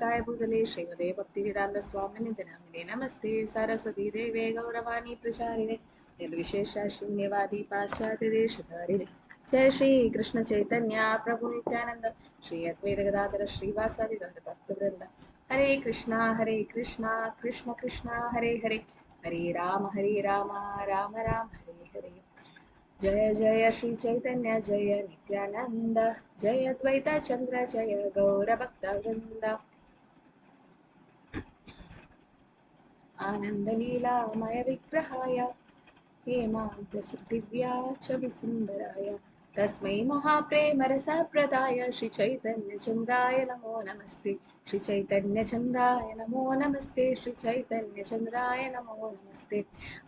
कृष्णाय भूतले श्रीमते भक्तिवेदांत स्वामिने नामिने नमस्ते सरस्वती देवे गौरवाणी प्रचारिणे निर्विशेष शून्यवादी पाश्चात्य देशधारिणे जय श्री कृष्ण चैतन्य प्रभु नित्यानंद श्री अद्वैत गदाधर श्रीवासादि भक्तवृंद हरे कृष्णा कृष्ण कृष्णा हरे हरे हरे राम राम राम हरे हरे जय जय श्री चैतन्य जय नित्यानंद जय अद्वैत चंद्र जय गौर भक्त वृंद आनंद लीलामय विग्रहाय हेमांत दिव्याच विसुंदराय तस्मै महाप्रेम रसप्रदाय श्री चैतन्य चंद्राय नमो नमस्ते श्री चैतन्य चंद्राय नमो नमस्ते श्री चैतन्य चंद्राय नमो नमस्ते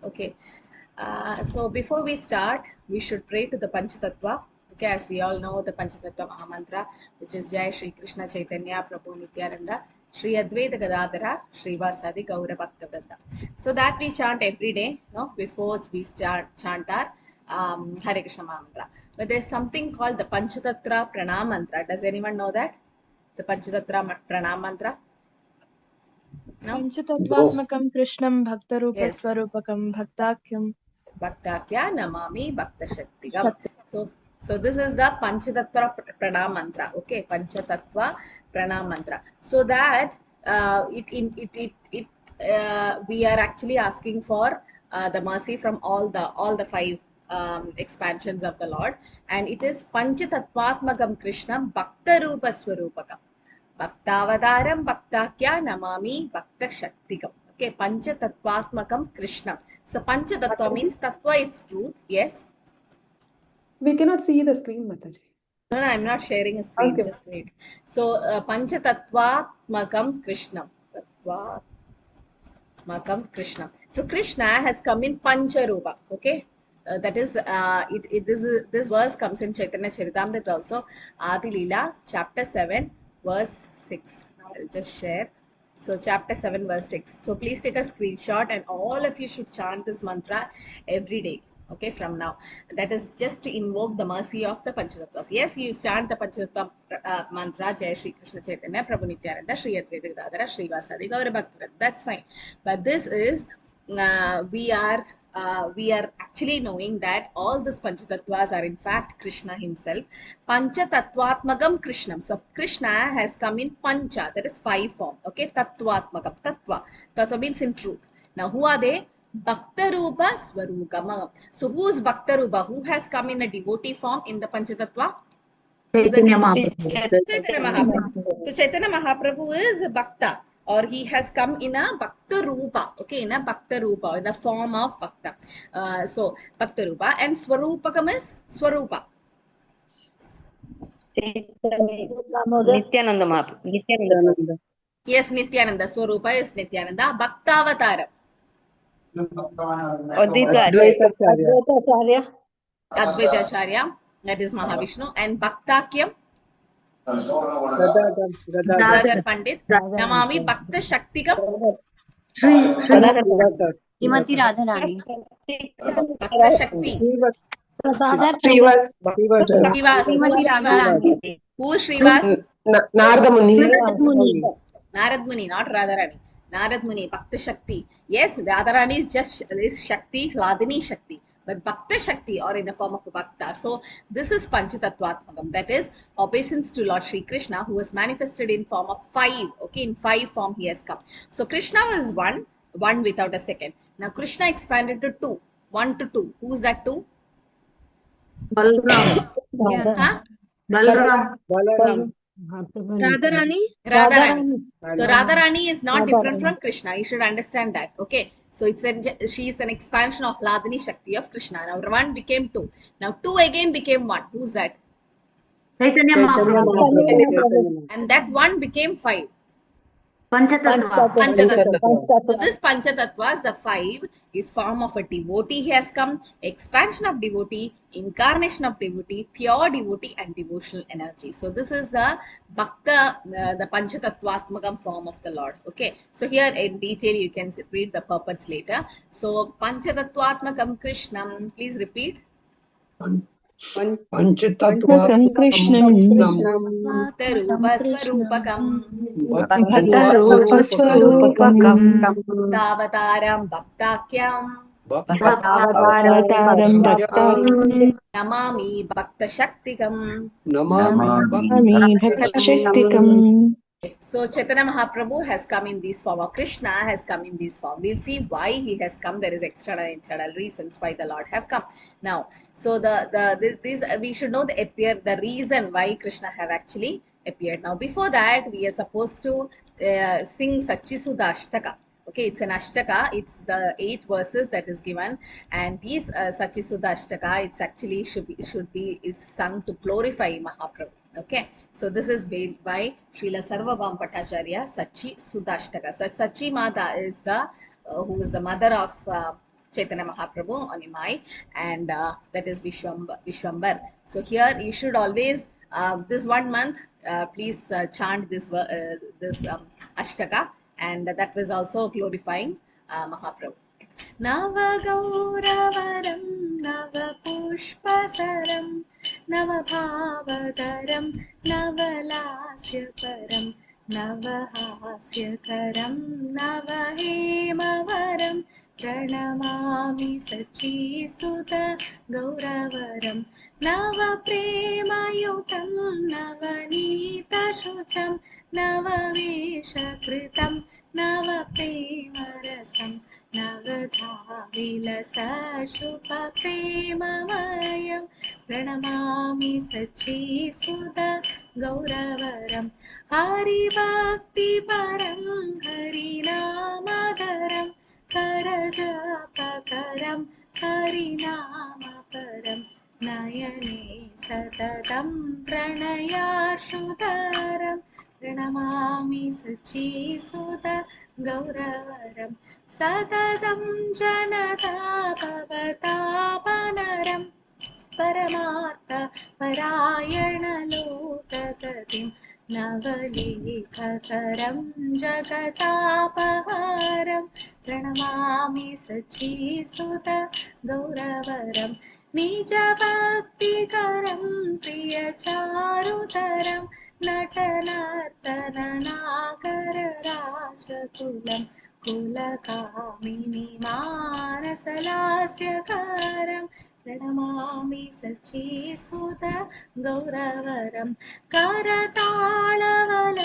okay. So before we start, we should pray to the Panchatattva. Okay, as we all know, the Panchatattva Mahamantra, which is Jai Shri Krishna Chaitanya Prabhu Nityananda, Shri Advaita Gadadhara, Shri Vasadi Gaura Bhakta Vrinda. So that we chant every day, no, before we start chant our Hare Krishna Mahamantra. But there's something called the Panchatattva Pranam Mantra. Does anyone know that? The Panchatattva Pranam Mantra? No? पंचतत्वात्मकं कृष्णं Yes. भक्तरूपस्वरूपकं भक्ताख्यं Bhaktakya namami bhakta shaktigam. So this is the Panchatattva Pranam Mantra. Okay, Panchatattva Pranam Mantra. So that we are actually asking for the mercy from all the five expansions of the Lord, and it is Panchatattvatmakam Krishnam Bhakta Rupa Swarupakam. Bhaktavadaram Bhaktakya Namami Bhakta Shaktikam. Okay, Panchatattvatmakam Krishnam. So Panchatattva means Tattva, it's truth. Yes. We cannot see the screen, Mataji. No, I'm not sharing a screen. Okay. Just wait. So Panchatattvatmakam Krishnam. Tattvatmakam Krishnam. So Krishna has come in Pancharupa. Okay. That is, this verse comes in Chaitanya Charitamrita also. Adi Leela, chapter 7, verse 6. I'll just share. So chapter 7, verse 6. So please take a screenshot, and all of you should chant this mantra every day. Okay, from now. That is just to invoke the mercy of the Panchatattvas. Yes, you chant the Panchatattva mantra, Jai Shri Krishna Chaitanya, Prabhu Nityananda, Shri Advaita Gadadhara, Shri Vasadi Gaura Bhakta. That's fine. But this is, we are actually knowing that all these Panchatattvas are in fact Krishna himself. Panchatattvatmakam Krishnam. So Krishna has come in Pancha, that is five form. Okay, Tattvatmakam, Tattva. Tattva means in truth. Now who are they? Bhakta Rupa Swarupam. So who is Bhakta Rupa? Who has come in a devotee form in the Panchatattva? Chaitanya Mahaprabhu. Chaitanya Mahaprabhu. So Chaitanya Mahaprabhu is a Bhakta, or he has come in a Bhakta Rupa, okay, in a Bhakta Rupa, in the form of Bhakta. So Bhakta Rupa, and Swarupakam is Swarupa. Nityananda Mahaprabhu. Nityananda. Yes, Nityananda. Swarupa is Nityananda. Bhaktavataram. Advaitacharya. Advaitacharya, that is Mahavishnu. And Bhaktakyam, Gadadhar. Pandit. Namami Bhakta Shaktikam. Srimati Radharani. Bhakta Shakti. Srivas. Srivas. Who is Srivas? Narada Muni. Narad Muni, not Radharani. Narad Muni, Bhakta Shakti. Yes, Radharani is Shakti, Hladini Shakti. But Bhakta Shakti, or in the form of a Bhakta. So this is Panchatattvatmakam. That is obeisance to Lord Shri Krishna, who is manifested in form of five. Okay, in five form he has come. So Krishna was one without a second. Now Krishna expanded to two, 1 to 2. Who is that two? Balram. Huh? Balram. Radharani. So Radharani is not different from Krishna. You should understand that. Okay. So she is an expansion of Hladini Shakti of Krishna. Now 1 became 2. Now 2 again became 1. Who's that? Chaitanya Mahaprabhu. And that 1 became 5. Panchatattva. So this Panchatattvas, the 5, is form of a devotee he has come, expansion of devotee, incarnation of devotee, pure devotee, and devotional energy. So this is the Bhakta, the Panchatattvatmakam form of the Lord. Okay. So here in detail you can read the purports later. So Panchatattvatmakam Krishnam, please repeat. पञ्चतत्त्वात्मकं कृष्णं भक्तरूपस्वरूपकम् भट्टरूपस्वरूपकं तावतारं भक्ताख्यं भक्तावतारं भक्ताख्यं Namami भक्तशक्तिकम्. Namami भक्तशक्तिकम्. So Chaitanya Mahaprabhu has come in this form, or Krishna has come in this form. We'll see why he has come. There is external and internal reasons why the Lord have come. Now, so these we should know the reason why Krishna have actually appeared. Now, before that, we are supposed to sing Sachisuda Ashtaka. Okay, it's an Ashtaka. It's the 8 verses that is given, and these Sachisuda Ashtaka, it's actually should be is sung to glorify Mahaprabhu. Okay, so this is by Srila Sarvabhauma Bhattacharya, Sachi Sudashtaka. So Sachi Mata is the who is the mother of Chaitanya Mahaprabhu on Imai, and that is Vishwambar. So here you should always this 1 month please chant this Ashtaka, and that was also glorifying Mahaprabhu. नवगौरवरं नवपुष्पसरं नवभावतरं नवलास्यकरं नवहास्यकरं नवहेमवरं प्रणमामि सचीसुत गौरवरं नवप्रेमयुतं नवनीतशुचं नववेशकृतं नवप्रेमरसं नवधा विलसशुभप्रेममयं प्रणमामि सचीसुत गौरवरं हरिभक्तिपरं हरिनामधरं करजपकरं हरिनामपरं नयने सततं प्रणयाशुधरं प्रणमामि सचीसुत गौरवरं सततं जनता भवतापनरं परमार्थ परायणलोकगतिं नवलेखकरं जगतापहारं प्रणमामि सचीसुत गौरवरं निजभक्तिकरं प्रियचारुतरं नटनर्तननाकरराजकुलं कुलकामिनी मानसलास्यकारं प्रणमामि सचीसुत गौरवरं करताळवलं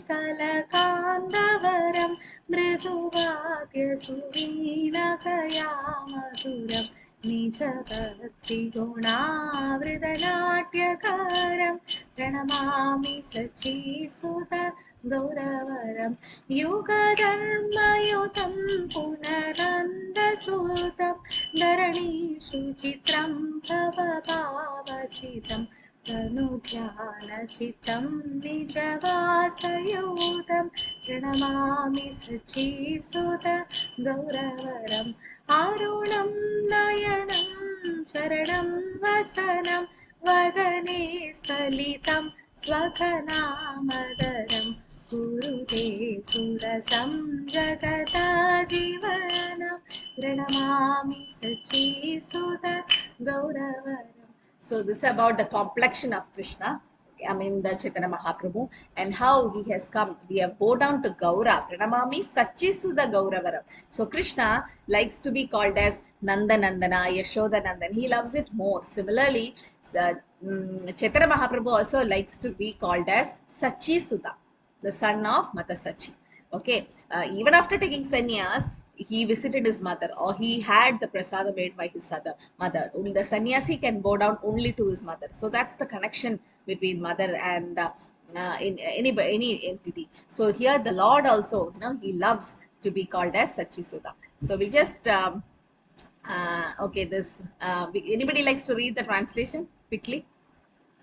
कलकान्दवरं मृदुवाद्यसुवीणकया मधुरं निजभक्तिगुणावृतनाट्यकारं प्रणमामि सचीसुत गौरवरं युगधर्मयुतं पुनरन्दसूतं धरणीषु चित्रं भवभावचितं तनुध्यानचित्तं निजवासयूतं प्रणमामि सचीसुत गौरवरम् अरुणं नयनं शरणं वसनं वदने स्फलितं स्वघनामदरं कुरुते सुरसं जगदाजीवनं प्रणमामि सचीसुत गौरवरम्. So this is about the complexion of Krishna. I mean the Chaitanya Mahaprabhu, and how he has come. We have bowed down to Gaura. Pranamami Sachisuda Gauravaram. So Krishna likes to be called as Nanda Nandana, Yashoda Nandan. He loves it more. Similarly, Chaitanya Mahaprabhu also likes to be called as Sachisuda, the son of Mata Sachi. Okay, even after taking sannyas, he visited his mother, or he had the prasada made by his mother. Only the sannyasi can bow down only to his mother. So that's the connection between mother and in any entity. So here the Lord also, he loves to be called as Sachisuda. So we just okay, this anybody likes to read the translation quickly?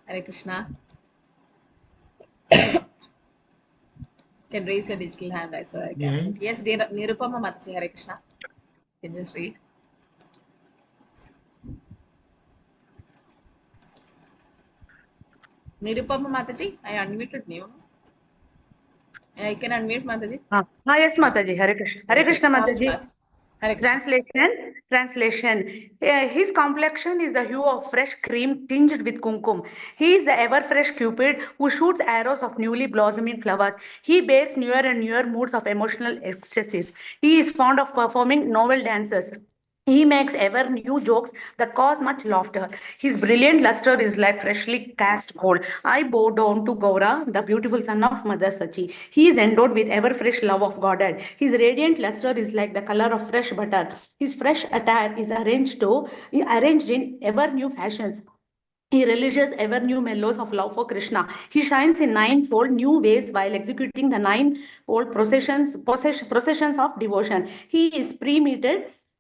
Hare Krishna. Can raise your digital hand, so I can. Yes, dear Nirupama Mataji, Hare Krishna. You can just read. Nirupama Mataji, I unmuted you. I can unmute Mataji. Yes, Mataji. Hare Krishna. Hare Krishna, Mataji. Fast. Hare Krishna. Translation. His complexion is the hue of fresh cream tinged with kumkum. He is the ever fresh Cupid who shoots arrows of newly blossoming flowers. He bears newer and newer moods of emotional ecstasies. He is fond of performing novel dances. He makes ever new jokes that cause much laughter. His brilliant luster is like freshly cast gold. I bow down to Gaura, the beautiful son of Mother Sachi. He is endowed with ever fresh love of Godhead. His radiant luster is like the color of fresh butter. His fresh attire is arranged in ever new fashions. He relishes ever new mellows of love for Krishna. He shines in ninefold new ways while executing the ninefold processions of devotion. He is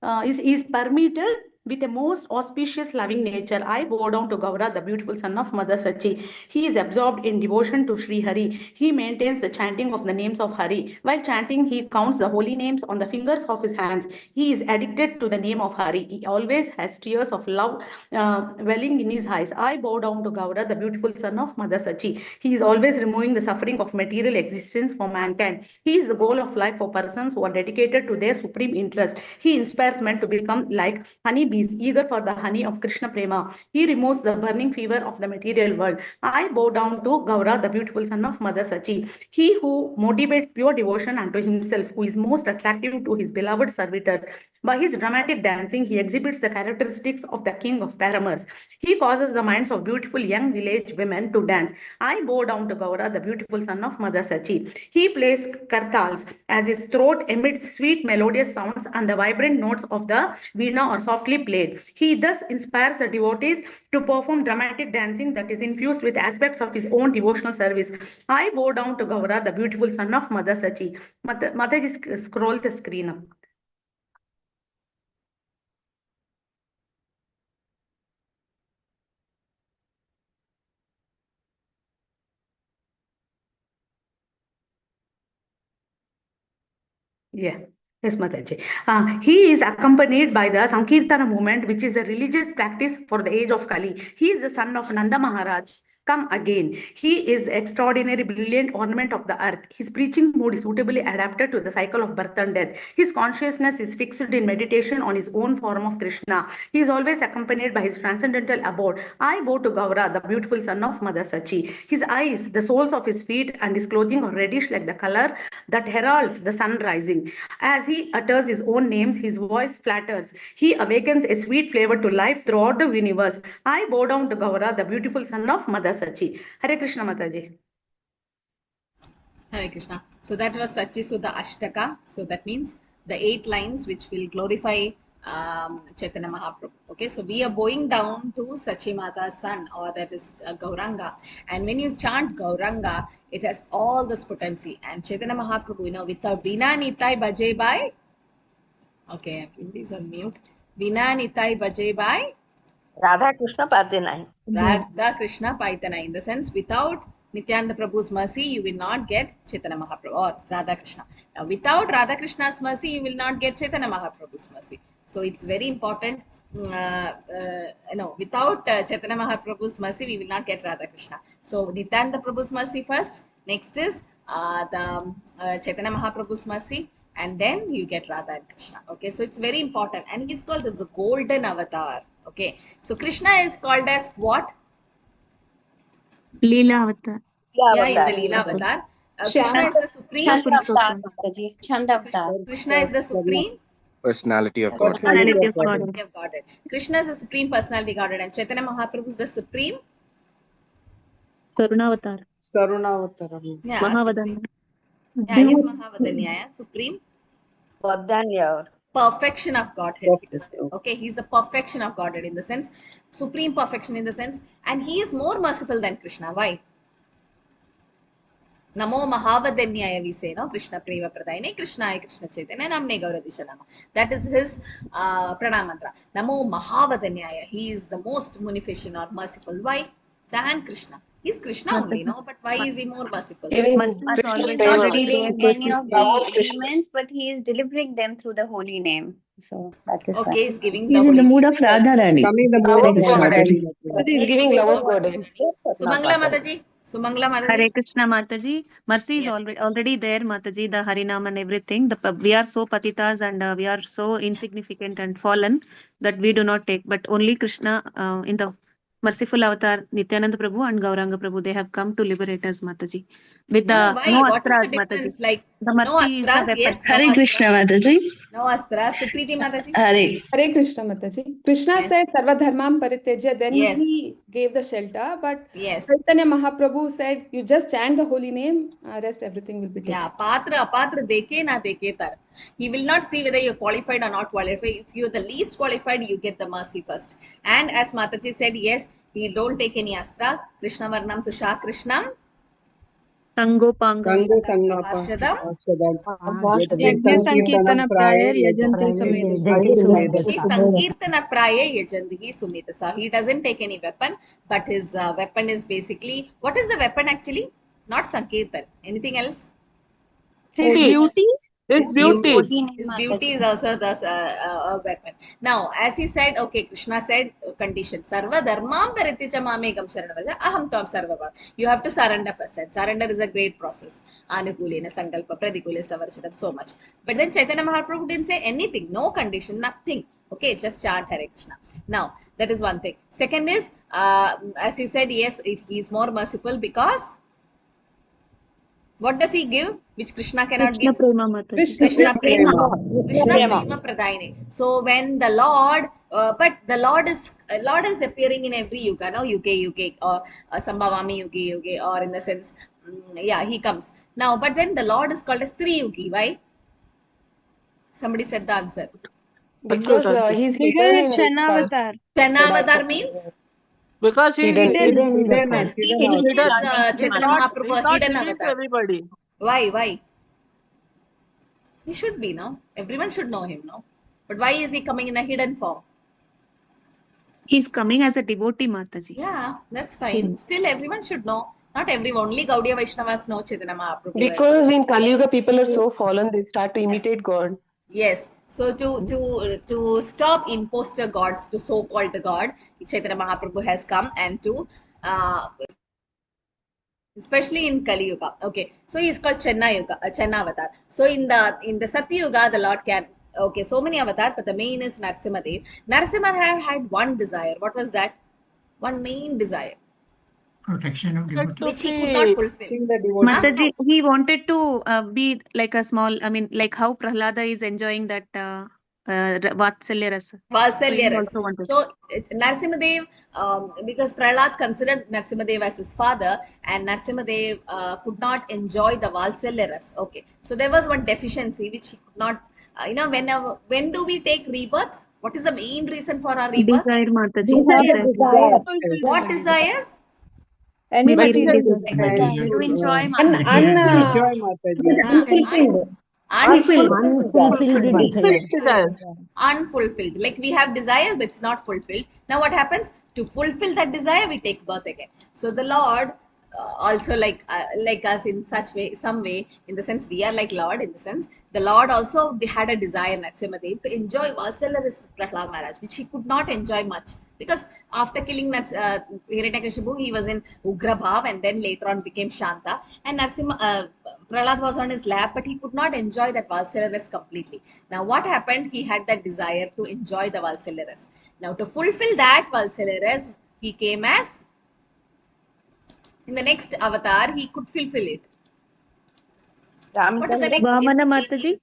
is permitted with a most auspicious loving nature. I bow down to Gaura, the beautiful son of Mother Sachi. He is absorbed in devotion to Sri Hari. He maintains the chanting of the names of Hari. While chanting, he counts the holy names on the fingers of his hands. He is addicted to the name of Hari. He always has tears of love welling in his eyes. I bow down to Gaura, the beautiful son of Mother Sachi. He is always removing the suffering of material existence for mankind. He is the goal of life for persons who are dedicated to their supreme interest. He inspires men to become like honeybees, eager for the honey of Krishna Prema. He removes the burning fever of the material world. I bow down to Gaura, the beautiful son of Mother Sachi. He who motivates pure devotion unto himself, who is most attractive to his beloved servitors. By his dramatic dancing, he exhibits the characteristics of the king of Paramers. He causes the minds of beautiful young village women to dance. I bow down to Gaura, the beautiful son of Mother Sachi. He plays kartals as his throat emits sweet melodious sounds and the vibrant notes of the veena are softly played. He thus inspires the devotees to perform dramatic dancing that is infused with aspects of his own devotional service. I bow down to Gaura, the beautiful son of Mother Sachi. Mataji, scroll the screen up. Yeah. Yes, Mataji. He is accompanied by the Sankirtana movement, which is a religious practice for the age of Kali. He is the son of Nanda Maharaj. Come again. He is the extraordinary, brilliant ornament of the earth. His preaching mood is suitably adapted to the cycle of birth and death. His consciousness is fixed in meditation on his own form of Krishna. He is always accompanied by his transcendental abode. I bow to Gaura, the beautiful son of Mother Sachi. His eyes, the soles of his feet, and his clothing are reddish like the color that heralds the sun rising. As he utters his own names, his voice flatters. He awakens a sweet flavor to life throughout the universe. I bow down to Gaura, the beautiful son of Mother Sachi. Hare Krishna, Mataji. Hare Krishna. So that was Sachi Sudha Ashtaka. So that means the 8 lines which will glorify Chaitanya Mahaprabhu. Okay, so we are bowing down to Sachi Mata's son, or that is Gauranga. And when you chant Gauranga, it has all this potency. And Chaitanya Mahaprabhu, you know, with a Vina Nitai Bhaje Bai. Okay, these on mute. Vina Nitai Bhaje Bai. Radha Krishna Paitanai. Radha Krishna Paitana. In the sense, without Nityananda Prabhu's mercy, you will not get Chaitanya Mahaprabhu or Radha Krishna. Now, without Radha Krishna's mercy, you will not get Chaitanya Mahaprabhu's mercy. So it's very important. Without Chaitanya Mahaprabhu's mercy, we will not get Radha Krishna. So Nityananda Prabhu's mercy first. Next is the Chaitanya Mahaprabhu's mercy, and then you get Radha and Krishna. Okay, so it's very important, and he's called as the golden avatar. Okay, so Krishna is called as what? Leela Avatar. Yeah, he's the Leela avatar. Krishna is the supreme. Chanda Avatar. Krishna is the supreme personality of God. Personality of God. personality of Godhead. Krishna is the supreme personality of Godhead, and Chaitanya Mahaprabhu is the supreme. Karunavatar. Yeah, Mahavadana. yeah, he is Mahavadanya, yeah, supreme Vadanya. perfection of Godhead. Okay, he's the perfection of Godhead in the sense, supreme perfection in the sense, and he is more merciful than Krishna. Why? Namo Mahavadanyaya, we say, no? Krishna Prema Pradayane, Krishnaya Krishna Chaitanya, Namne Gauradisha Nama. That is his pranam mantra. Namo Mahavadanyaya. He is the most munificent or merciful. Why? Than Krishna. He's Krishna only, no? But why is he more merciful? He's not delivering any of the elements, but he is delivering them through the holy name. So that is Okay, he's giving He's in the holy mood name. of Radharani. Coming the Love mood of of God. Godhead. But he's giving love of God. So Mangala Mataji. Sumangala Mataji. Hare Krishna Mataji. Mercy is already there, Mataji, the Harinam and everything. We are so patitas and we are so insignificant and fallen that we do not take. But only Krishna in the merciful avatar, Nityananda Prabhu and Gauranga Prabhu, they have come to liberate us, Mataji. With the Why? no What is astras, the Mataji. difference? Like The no mercy is the astras, weapon. yes. No Hare Krishna astras. Mataji. No astras. Sukriti Mataji. Hare Krishna Mataji. Krishna Yes. said Sarva Dharmam Parityaja, then Yes. he gave the shelter, but Yes. Chaitanya Mahaprabhu said, you just chant the holy name, rest everything will be taken. Yeah, patra, apatra, deke na deke tar. He will not see whether you're qualified or not qualified. If you're the least qualified, you get the mercy first. And as Mataji said, yes, he don't take any astra. Krishna Varnam Tusha Krishnam. Sango Panga. Arshadam. Yajna Sankirtana Prayer Yajanti Sumedasa. He Sankirtana Praya Yajandihi Sumitasa. He doesn't take any weapon, but his weapon is basically, what is the weapon actually? Not Sankirtan. Anything else? His beauty. Holy name, His Mataji. beauty is also thus a weapon. Now, as he said, okay, Krishna said condition. Sarva dharmam parityaja mamekam sharanavaja aham tvam sarvabha. You have to surrender first. And surrender is a great process. Anukulena, sankalpa, pradikule, savarchadam, so much. But then Chaitanya Mahaprabhu didn't say anything, no condition, nothing. Okay, just chant Hare Krishna. Now, that is one thing. Second is, as you said, yes, he is more merciful because what does he give which Krishna cannot Krishna give? Prema Mataji. Krishna Prema. Krishna Prema Pradayane. So when the Lord, but the Lord is appearing in every yuga, no? Yuga, or Sambhavami Yuga, or in the sense, yeah, he comes. Now, but then the Lord is called as Triyugi. Why? Somebody said the answer. Because he's hidden in Chanavatar. Chanavatar means? Because he hidden. He is Chaitanya Mahaprabhu, he's a not hidden hidden to avatar. everybody. Why? He should be, no? Everyone should know him, no? But why is he coming in a hidden form? He's coming as a devotee, Mataji. Yeah, that's fine. Still, everyone should know. Not everyone, only Gaudiya Vaishnavas know Chaitanya Mahaprabhu. Because in Kali Yuga people are so fallen, they start to imitate God. Yes. So to stop imposter gods, to so-called God, Chaitanya Mahaprabhu has come and to especially in Kali Yuga. Okay, so he's called Channa Avatar. So in the Satya Yuga, the Lord can. Okay, so many avatars, but the main is Narasimhadev. Narasimha had one desire. What was that? One main desire, Protection of devotees. which he could not fulfill. Mataji, he wanted to be like a small, I mean, like how Prahlada is enjoying that Vatsalya Rasa. Valsalya Rasa. also wanted. So Narasimhadev, because Prahlad considered Narasimhadev as his father, and Narasimhadev could not enjoy the Valsalya Rasa. Okay, so there was one deficiency which he could not. When do we take rebirth? What is the main reason for our rebirth? Desire, Mataji. What desires? Material Desire desire. to enjoy, Unfulfilled. Unfulfilled. Like we have desire, but it's not fulfilled. Now what happens? To fulfill that desire, we take birth again. So the Lord also like us in some way, in the sense we are like Lord, in the sense the Lord also had a desire, Narasimhadev, to enjoy Valsalya Rasa with Prahlad Maharaj, which he could not enjoy much. Because after killing Hiranyakashipu, he was in Ugra Bhav and then later on became Shanta. And Prahlad was on his lap, but he could not enjoy that Valsalya Rasa completely. Now what happened? He had that desire to enjoy the Valsalya Rasa. Now to fulfill that Valsalya Rasa, he came as, in the next avatar, he could fulfill it. What is the next? Vamana Mataji.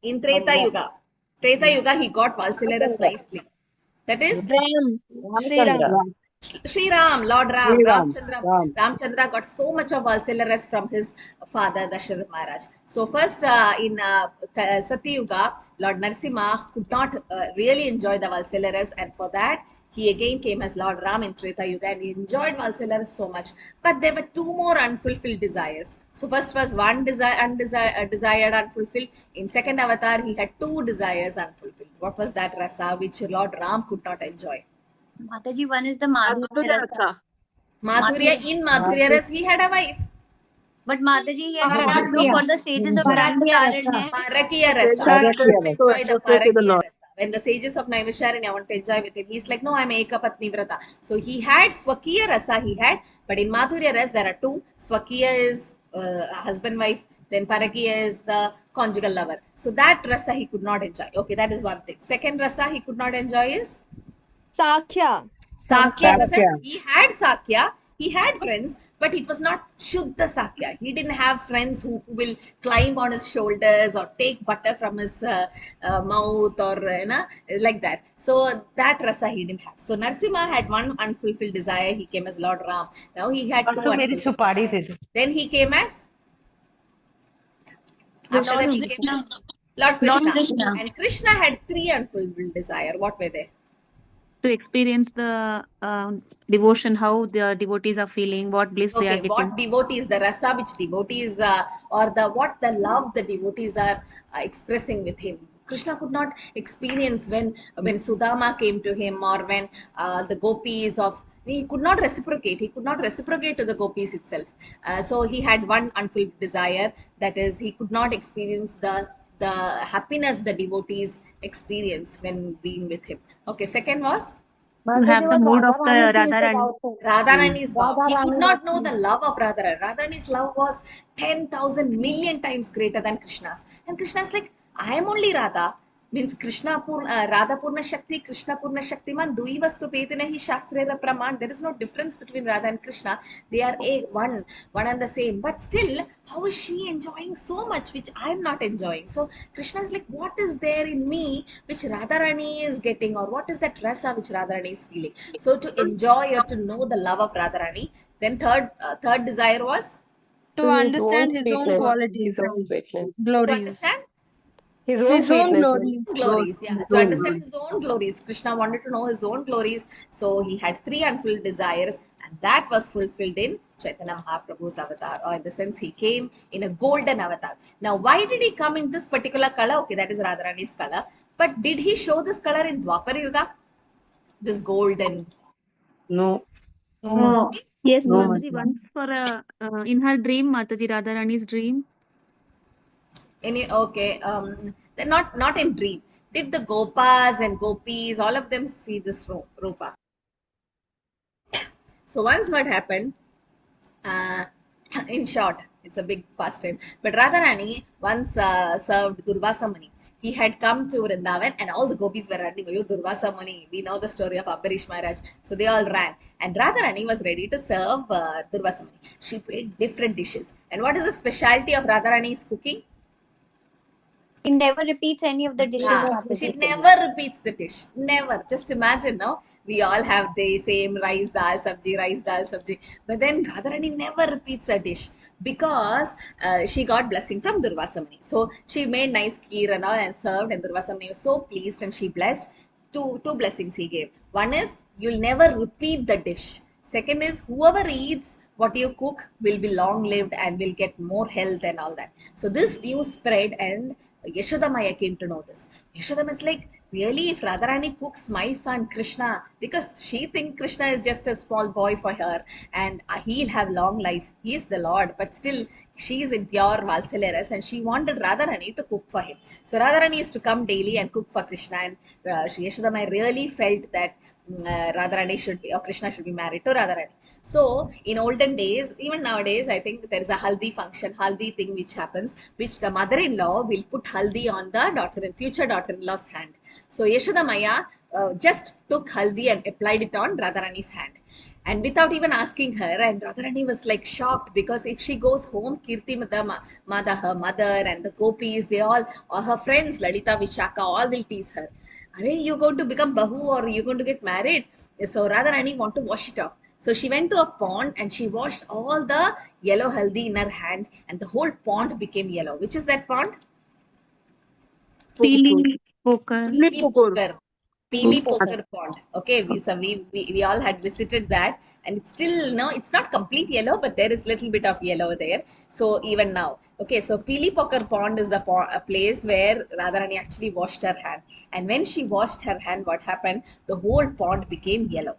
In Treta Yuga. Treta Yuga, he got Valsalya Rasa nicely. That is Sri Ram, Lord Ram, Ramchandra got so much of Valsalya Rasa from his father Dasharath Maharaj. So first in Satya Yuga, Lord Narasimha could not really enjoy the Valsalya Rasa, and for that he again came as Lord Ram in Treta Yuga and he enjoyed Valsalya Rasa so much. But there were two more unfulfilled desires. So first was one desired unfulfilled. In second avatar, he had two desires unfulfilled. What was that rasa which Lord Ram could not enjoy? Mataji, one is the Madhurya Rasa. In Madhurya Rasa, he had a wife. But Mataji, he has Parakya. followed though for the sages of Naimisharanya. Parakiya rasa. Parakiya He want to rasa. enjoy the Parakiya rasa. When the sages of Naimisharanya want to enjoy with him, he's like, no, I'm Ekapatni Vrata. So he had Swakiya rasa, he had, but in Madhurya rasa, there are two. Swakiya is husband, wife, then Parakiya is the conjugal lover. So that rasa he could not enjoy. Okay, that is one thing. Second rasa he could not enjoy is Sakya. Sakya, in the sense Sakya. he had Sakya, he had friends, but it was not Shuddha Sakya. He didn't have friends who will climb on his shoulders or take butter from his mouth or like that. So that rasa he didn't have. So Narsimha had one unfulfilled desire. He came as Lord Ram. Now he had two Also, मेरी unfulfilled सुपारी desires. दे दो. Then he came as after Lord that he came Krishna. as Lord Lord Krishna. Krishna. And Krishna had three unfulfilled desire. What were they? To experience the devotion, how the devotees are feeling, what bliss they are Okay, getting. what devotees, the rasa which devotees or the love the devotees are expressing with him. Krishna could not experience when Sudama came to him, or when the gopis of he could not reciprocate. He could not reciprocate to the gopis itself. So he had one unfulfilled desire, that is, he could not experience the happiness the devotees experience when being with him. Okay, second was To have the mood of the Radharani. Radharani's vow. He could Radharani not was know the love of Radharani. Radharani's love was 10,000 million times greater than Krishna's. And Krishna's like, I am only Radha. Means Radha Purna Shakti, Krishna Purna Shaktiman, Dui Vastu Petinahi Shastrera Praman. There is no difference between Radha and Krishna. They are one and the same. But still, how is she enjoying so much which I am not enjoying? So Krishna is like, what is there in me which Radharani is getting, or what is that rasa which Radharani is feeling? So to enjoy or to know the love of Radharani. Then third desire was to understand his own sweetness, qualities, his own sweetness, to glories, understand his own his own sweetness. glories. glories. Yeah, to understand his own glories. Krishna wanted to know his own glories. So he had three unfulfilled desires, and that was fulfilled in Chaitanya Mahaprabhu's avatar, or in the sense he came in a golden avatar. Now, why did he come in this particular color? Okay, that is Radharani's color. But did he show this color in Dwapara Yuga? This golden. No. Yes, No, Mataji, Mataji. once for in her dream, Mataji, Radharani's dream. Okay, they're not in dream. Did the Gopas and Gopis, all of them see this Rupa? So once what happened, uh, in short, it's a big pastime. But Radharani once served Durvasa Muni. He had come to Vrindavan and all the gopis were running. Oh, Durvasa Muni. We know the story of Ambarish Maharaj. So they all ran. And Radharani was ready to serve Durvasa Muni. She made different dishes. And what is the specialty of Radharani's cooking? He never repeats any of the dishes. Yeah, she Mataji. never repeats the dish. Never. Just imagine, no? We all have the same rice, dal, sabji. But then Radharani never repeats a dish because she got blessing from Durvasa Muni. So she made nice kheer and all and served, and Durvasa Muni was so pleased and she blessed. Two blessings he gave. One is you'll never repeat the dish. Second is whoever eats what you cook will be long lived and will get more health and all that. So this news spread, and Yashodamaya came to know this. Yashodama is like, really, if Radharani cooks my son Krishna, because she thinks Krishna is just a small boy for her and he'll have long life. He is the Lord, but still she is in pure Valsalya and she wanted Radharani to cook for him. So Radharani is to come daily and cook for Krishna, and Yashodama really felt that Radharani should be, or Krishna should be married to Radharani. So in olden days, even nowadays, I think there is a haldi function, haldi thing which happens, which the mother-in-law will put haldi on the future daughter-in-law's hand. So Yashoda Maya just took haldi and applied it on Radharani's hand. And without even asking her, and Radharani was like shocked, because if she goes home, Kirti Mada, her mother, and the gopis, they all, or her friends, Lalita, Vishaka, all will tease her. Are you going to become Bahu, or you going to get married? So Radharani want to wash it off. So she went to a pond and she washed all the yellow haldi in her hand, and the whole pond became yellow. Which is that pond? Pili Poker. Pili Poker. Pili Poker pond. Okay, we all had visited that, and it's still, no, it's not complete yellow, but there is little bit of yellow there. So even now, okay, so Pili Poker pond is a place where Radharani actually washed her hand, and when she washed her hand, what happened? The whole pond became yellow.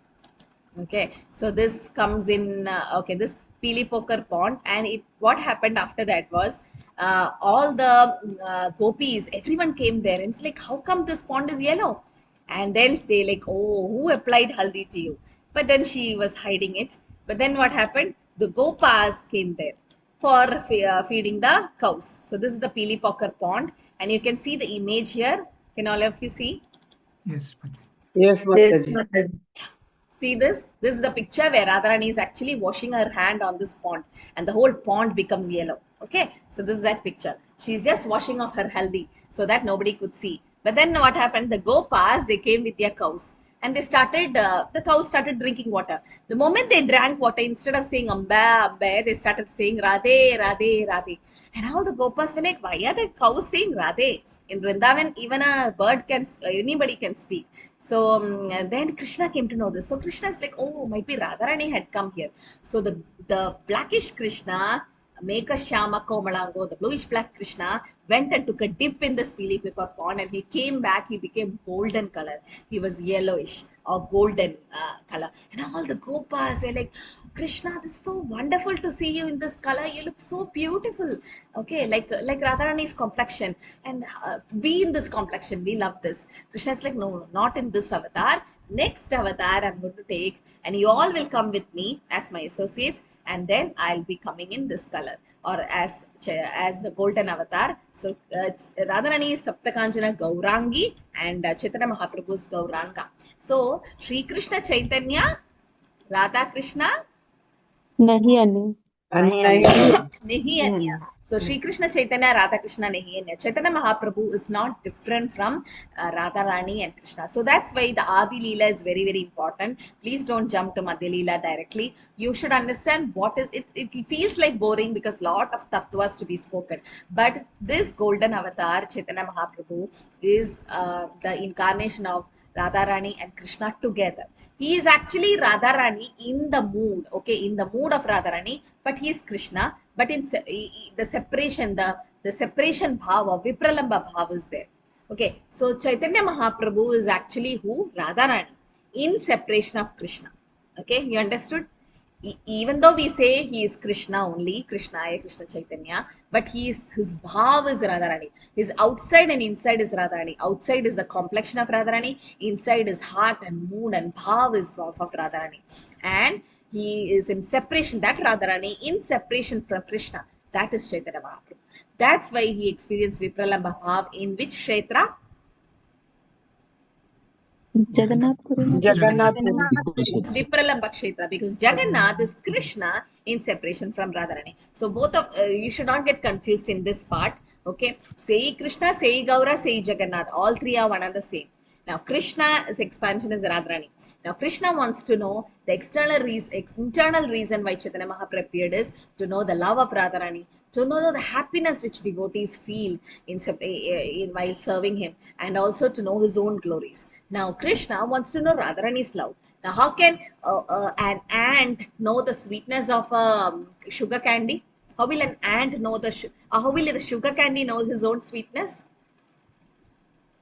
Okay, so this comes in, okay, this Pili Pokar pond, and what happened after that was all the gopis, everyone came there, and it's like, how come this pond is yellow? And then they like, oh, who applied haldi to you? But then she was hiding it. But then what happened? The gopas came there for feeding the cows. So this is the Pili Pokar pond, and you can see the image here. Can all of you see? Yes, Mataji. Yes, Mataji. See this? This is the picture where Radharani is actually washing her hand on this pond, and the whole pond becomes yellow. Okay, so this is that picture. She's just washing off her haldi so that nobody could see. But then what happened? The gopas, they came with their cows, and they started, the cows started drinking water. The moment they drank water, instead of saying Amba, Amba, they started saying Radhe, Radhe, Radhe. And all the gopas were like, why are the cows saying Radhe? In Vrindavan, even a bird can, anybody can speak. So then Krishna came to know this. So Krishna is like, oh, might be Radharani had come here. So the blackish Krishna, Meka Shama Komalango, the bluish black Krishna, went and took a dip in this Pili Pokar pond, and he came back, he became golden color. He was yellowish or golden color. And all the gopas are like, Krishna, this is so wonderful to see you in this color. You look so beautiful. Okay, like Radharani's complexion. And be in this complexion. We love this. Krishna is like, no, not in this avatar. Next avatar I'm going to take, and you all will come with me as my associates, and then I'll be coming in this color, or as the golden avatar. So Radharani is Saptakanjana Gaurangi, and Chaitanya Mahaprabhu is Gauranga. So Sri Krishna Chaitanya, Radha Krishna, Nahi Ani. Nahi Anya. So Sri Krishna Chaitanya, Radha Krishna, Nahi Anya. Chaitanya Mahaprabhu is not different from Radharani and Krishna. So that's why the Adi Leela is very, very important. Please don't jump to Madhya Leela directly. You should understand what is it. It feels like boring because lot of tattvas to be spoken. But this golden avatar, Chaitanya Mahaprabhu, is the incarnation of Radharani and Krishna together. He is actually Radharani in the mood, okay, in the mood of Radharani, but he is Krishna. But in the separation, the separation bhava, Vipralamba bhava is there. Okay, so Chaitanya Mahaprabhu is actually who? Radharani in separation of Krishna. Okay, you understood? Even though we say he is Krishna only, Krishna Chaitanya, but his bhav is Radharani. His outside and inside is Radharani. Outside is the complexion of Radharani, inside is heart and mood and bhav is of Radharani. And he is in separation, that Radharani in separation from Krishna, that is Chaitanya Mahaprabhu. That's why he experienced Vipralamba bhav in which Kshetra? Jagannath Vipralamba Kshetra, because Jagannath is Krishna in separation from Radharani. So both of you should not get confused in this part. Okay, say Krishna, say Gaura, say Jagannath. All three are one and the same. Now Krishna's expansion is Radharani. Now Krishna wants to know the internal reason why Chaitanya Mahaprabhu appeared is to know the love of Radharani, to know the happiness which devotees feel in while serving him, and also to know his own glories. Now Krishna wants to know Radharani's love. Now how can an ant know the sweetness of sugar candy? How will an ant know how will the sugar candy know his own sweetness?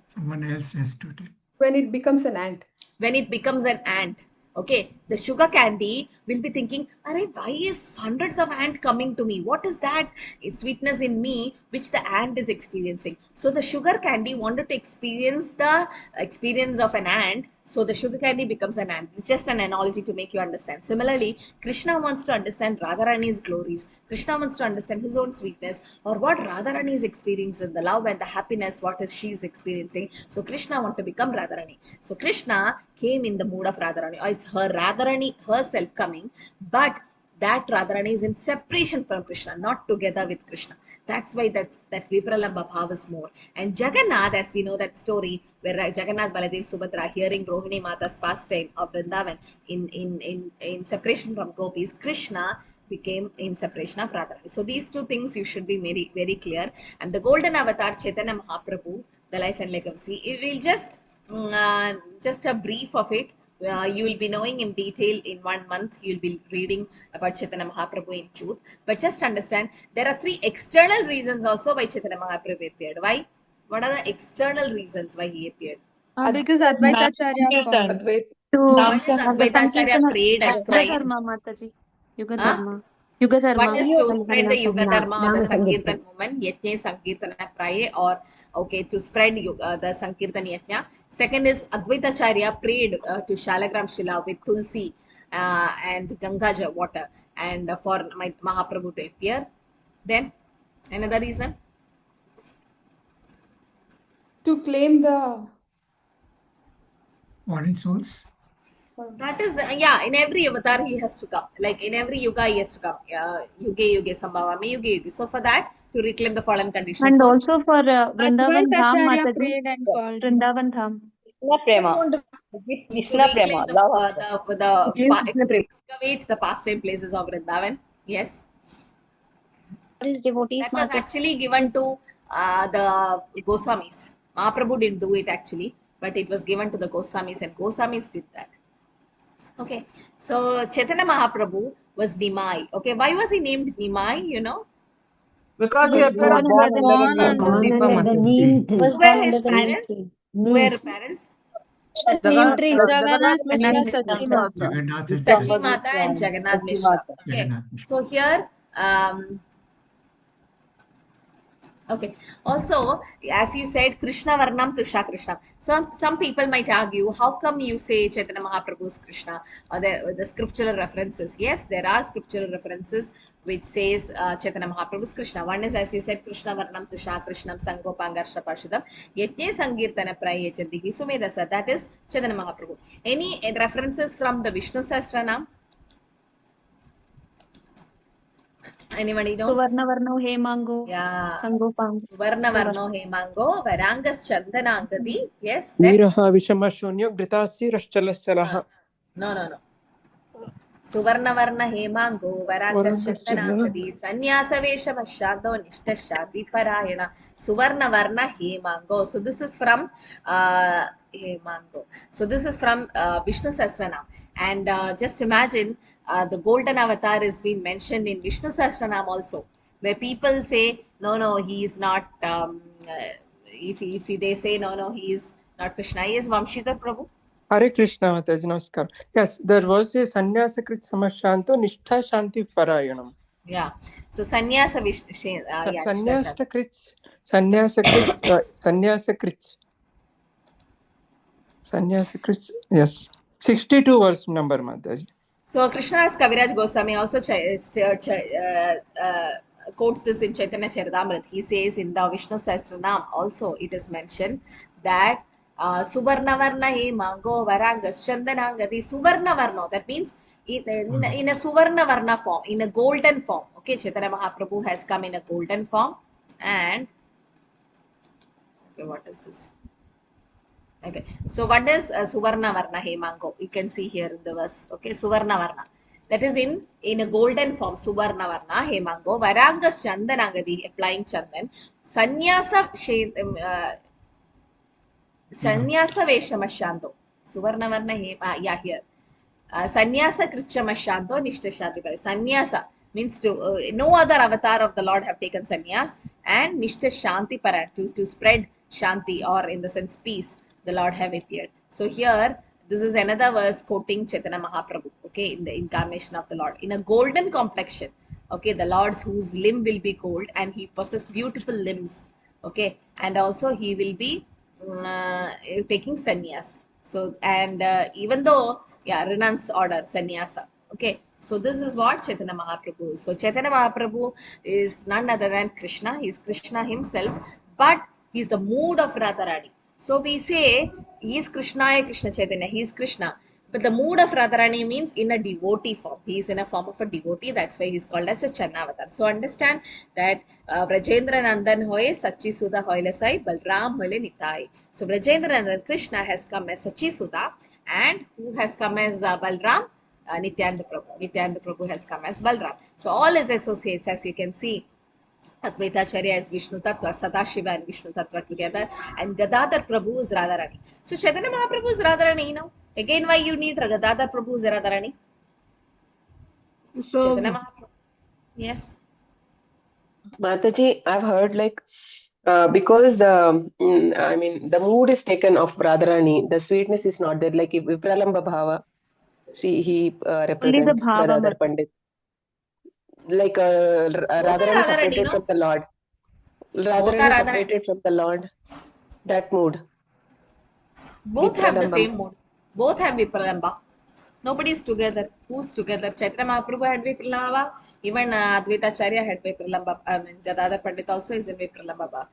Someone else has to tell. When it becomes an ant. When it becomes an ant, okay, the sugar candy will be thinking, why is hundreds of ants coming to me? What is that sweetness in me which the ant is experiencing? So the sugar candy wanted to experience the experience of an ant. So the sugar candy becomes an ant. It's just an analogy to make you understand. Similarly, Krishna wants to understand Radharani's glories. Krishna wants to understand his own sweetness, or what Radharani is experiencing, the love and the happiness, what is she is experiencing. So Krishna wants to become Radharani. So Krishna came in the mood of Radharani, or is her Radharani herself coming, but that Radharani is in separation from Krishna, not together with Krishna. That's why that Vipralamba bhav is more. And Jagannath, as we know that story, where Jagannath, Baladev, Subhadra hearing Rohini Mata's pastime of Vrindavan in separation from gopis, Krishna became in separation of Radharani. So these two things you should be very, very clear. And the golden avatar, Chaitanya Mahaprabhu, the life and legacy, it will just a brief of it. You will be knowing in detail in 1 month. You'll be reading about Chaitanya Mahaprabhu in truth. But just understand, there are 3 external reasons also why Chaitanya Mahaprabhu appeared. Why? What are the external reasons why he appeared? Because Advaitacharya Why is Advaitacharya prayed and cried? Yuga Dharma, Mataji. Yuga Dharma. Yuga Dharma. One is to spread the Harinam Yuga Dharma or the Nama Sankirtan movement, Yajna Sankirtana Praye, or okay, to spread the Sankirtan Yajna. Second is Advaitacharya prayed to Shalagram Shila with Tulsi and Gangaja water, and for my Mahaprabhu to appear. Then another reason. To claim the Foreign souls. That is, yeah, in every avatar he has to come. Like in every yuga he has to come. Yuge Sambhavami, Yuge. So for that, to reclaim the fallen condition. And So also for Vrindavan Dham, Advaitacharya Mataji. prayed and called him. Vrindavan Dham. Krishna Prema. With to Krishna reclaim Prema, love of God. to excavate the pastime places of Vrindavan. Yes. What is devotees That was market? actually given to the Goswamis. Mahaprabhu didn't do it actually, but it was given to the Goswamis, and Goswamis did that. Okay, so Chaitanya Mahaprabhu was Nimai. Okay, why was he named Nimai? You know, Because He was born under the Born name under of born under the neem tree. who were his parents? Who were his parents? Neem tree, Jagannath Mishra, Jagannath Sachi Mishra. Mata. Jagannath and Sachi Krishna. Mata and Jagannath Mishra. Okay, Jagannath Mishra. so here, okay. Also, as you said, Krishna Varnam Tusha Krishna. So some people might argue, how come you say Chaitanya Mahaprabhu's Krishna or the scriptural references? Yes, there are scriptural references which says Chaitanya Mahaprabhu's Krishna. One is, as you said, Krishna Varnam Tusha Krishnam Sangopangarsha Parshadam Yatne Sankirtana Prayechandihi Sumedasa. That is Chaitanya Mahaprabhu. Any references from the Vishnu Sahasranam? Anybody knows? Suvarna Varno Hemango. Yeah. Sangopam. Suvarna Varno Hemango, Varangas Chandanangadi. Yes. Then, Viraha Vishamashunyo Gritasi Rashchalasalaha. no. Suvarna Varna Hemango, Varangas Chandanangadi, Sanyasa Veshamashando, Nishta Shadi Parayana, Suvarna Varna Hemango. So this is from Hemango. So this is from Vishnu Sahasranam. And just imagine the golden avatar is being mentioned in Vishnu Sahasranam also, where people say, no, he is not, if they say, no, he is not Krishna, he is Vamshidhar Prabhu. Hare Krishna Mataji, Namaskar. Yes, there was a Sanyasakrit Samashanto Nishtha Shanti Parayanam. Yeah. So Sanyasa Sanyasakrit, yes. 62 verse number, Mataji. So Krishnadas Kaviraj Goswami also quotes this in Chaitanya Charitamrita. He says in the Vishnu Sahasranam also it is mentioned that Suvarnavarna Hemango Varangas Chandanangadi Suvarnavarno. That means in a Suvarnavarna form, in a golden form. Okay, Chaitanya Mahaprabhu has come in a golden form. And okay, what is this? Okay, so what is Suvarna Varna Hemango? You can see here in the verse. Okay, Suvarna Varna. That is in a golden form. Suvarna Varna Hemango. Varangas Chandanangadi, applying Chandan. Sanyasa Veshamashanto. Suvarna Varna yeah, here. Sanyasa Krichamashanto Nishtashadipari. Sanyasa means to no other avatar of the Lord have taken sannyas, and Nishta Shanti Parat to spread Shanti, or in the sense peace, the Lord have appeared. So here, this is another verse quoting Chaitanya Mahaprabhu, okay, in the incarnation of the Lord, in a golden complexion, okay, the Lord's whose limb will be gold, and he possesses beautiful limbs, okay, and also he will be taking sannyas. So, and even though, Renounced order, sannyasa, okay, so this is what Chaitanya Mahaprabhu is. So Chaitanya Mahaprabhu is none other than Krishna. He is Krishna himself, but he is the mood of Radharani. So we say he is Krishna, Krishna Chaitanya, he is Krishna. But the mood of Radharani means in a devotee form. He is in a form of a devotee. That's why he is called as a Channavatar. So understand that Brajendra Nandan hoye Sachi Sudha hoyle sai Balram hoyle nitai. So Brajendra Nandan Krishna has come as Sachi Sudha, and who has come as Balram? Nityananda Prabhu. Nityananda Prabhu has come as Balram. So all his associates, as you can see, Advaitacharya is Vishnu Tattva, Sadashiva and Vishnu Tattva together, and Gadadhar Prabhu is Radharani. So Chaitanya Mahaprabhu is Radharani now. Again, why you need Gadadhar Prabhu is Radharani? So, Chaitanya Mahaprabhu. Yes. Mataji, I've heard like because the the mood is taken of Radharani, the sweetness is not there. Like if Vipralamba Bhava, he Only the represents Bhava. Gadadhar Pandit. like Both are Radharani Radharani, separated no? from the Lord. Both are Radharani Radharani. separated from the Lord. That mood. Both have the Vipralambam. same mood. Both have Vipralamba. Nobody is together. Who's together? Chaitanya Mahaprabhu had Vipralamba. Even Advaita Acharya had Vipralamba. I mean, Gadadhar Pandit also is in Vipralamba.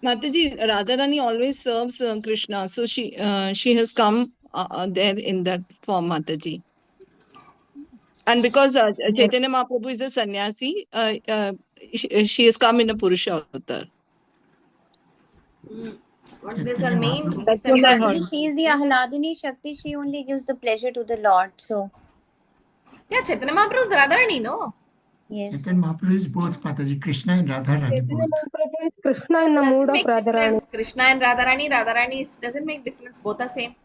Mataji, Radharani always serves Krishna, so she has come there in that form, Mataji. And because Chaitanya Mahaprabhu is a sannyasi, she has come in a Purusha avatar. But there's a main That's reason. what I heard. Actually, she is the Ahladini Shakti. She only gives the pleasure to the Lord. So, Yeah, Chaitanya Mahaprabhu is Radharani, no? yes. Chaitanya Mahaprabhu is both, Mataji, Krishna and Radharani, both. Mahaprabhu is Krishna in the mood Doesn't of make Radharani. difference. Krishna and Radharani doesn't make difference. Both are same.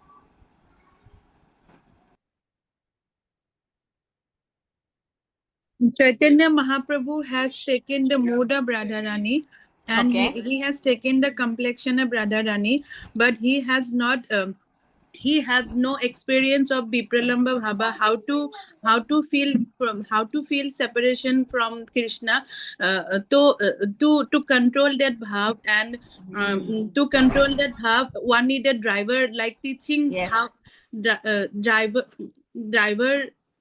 Chaitanya Mahaprabhu has taken the mood of Radharani and Okay. he has taken the complexion of Radharani, but he has not. He has no experience of Vipralamba Bhava, how to feel separation from Krishna, to control that bhav, and to control that bhav, one needed driver, like teaching Yes. how driver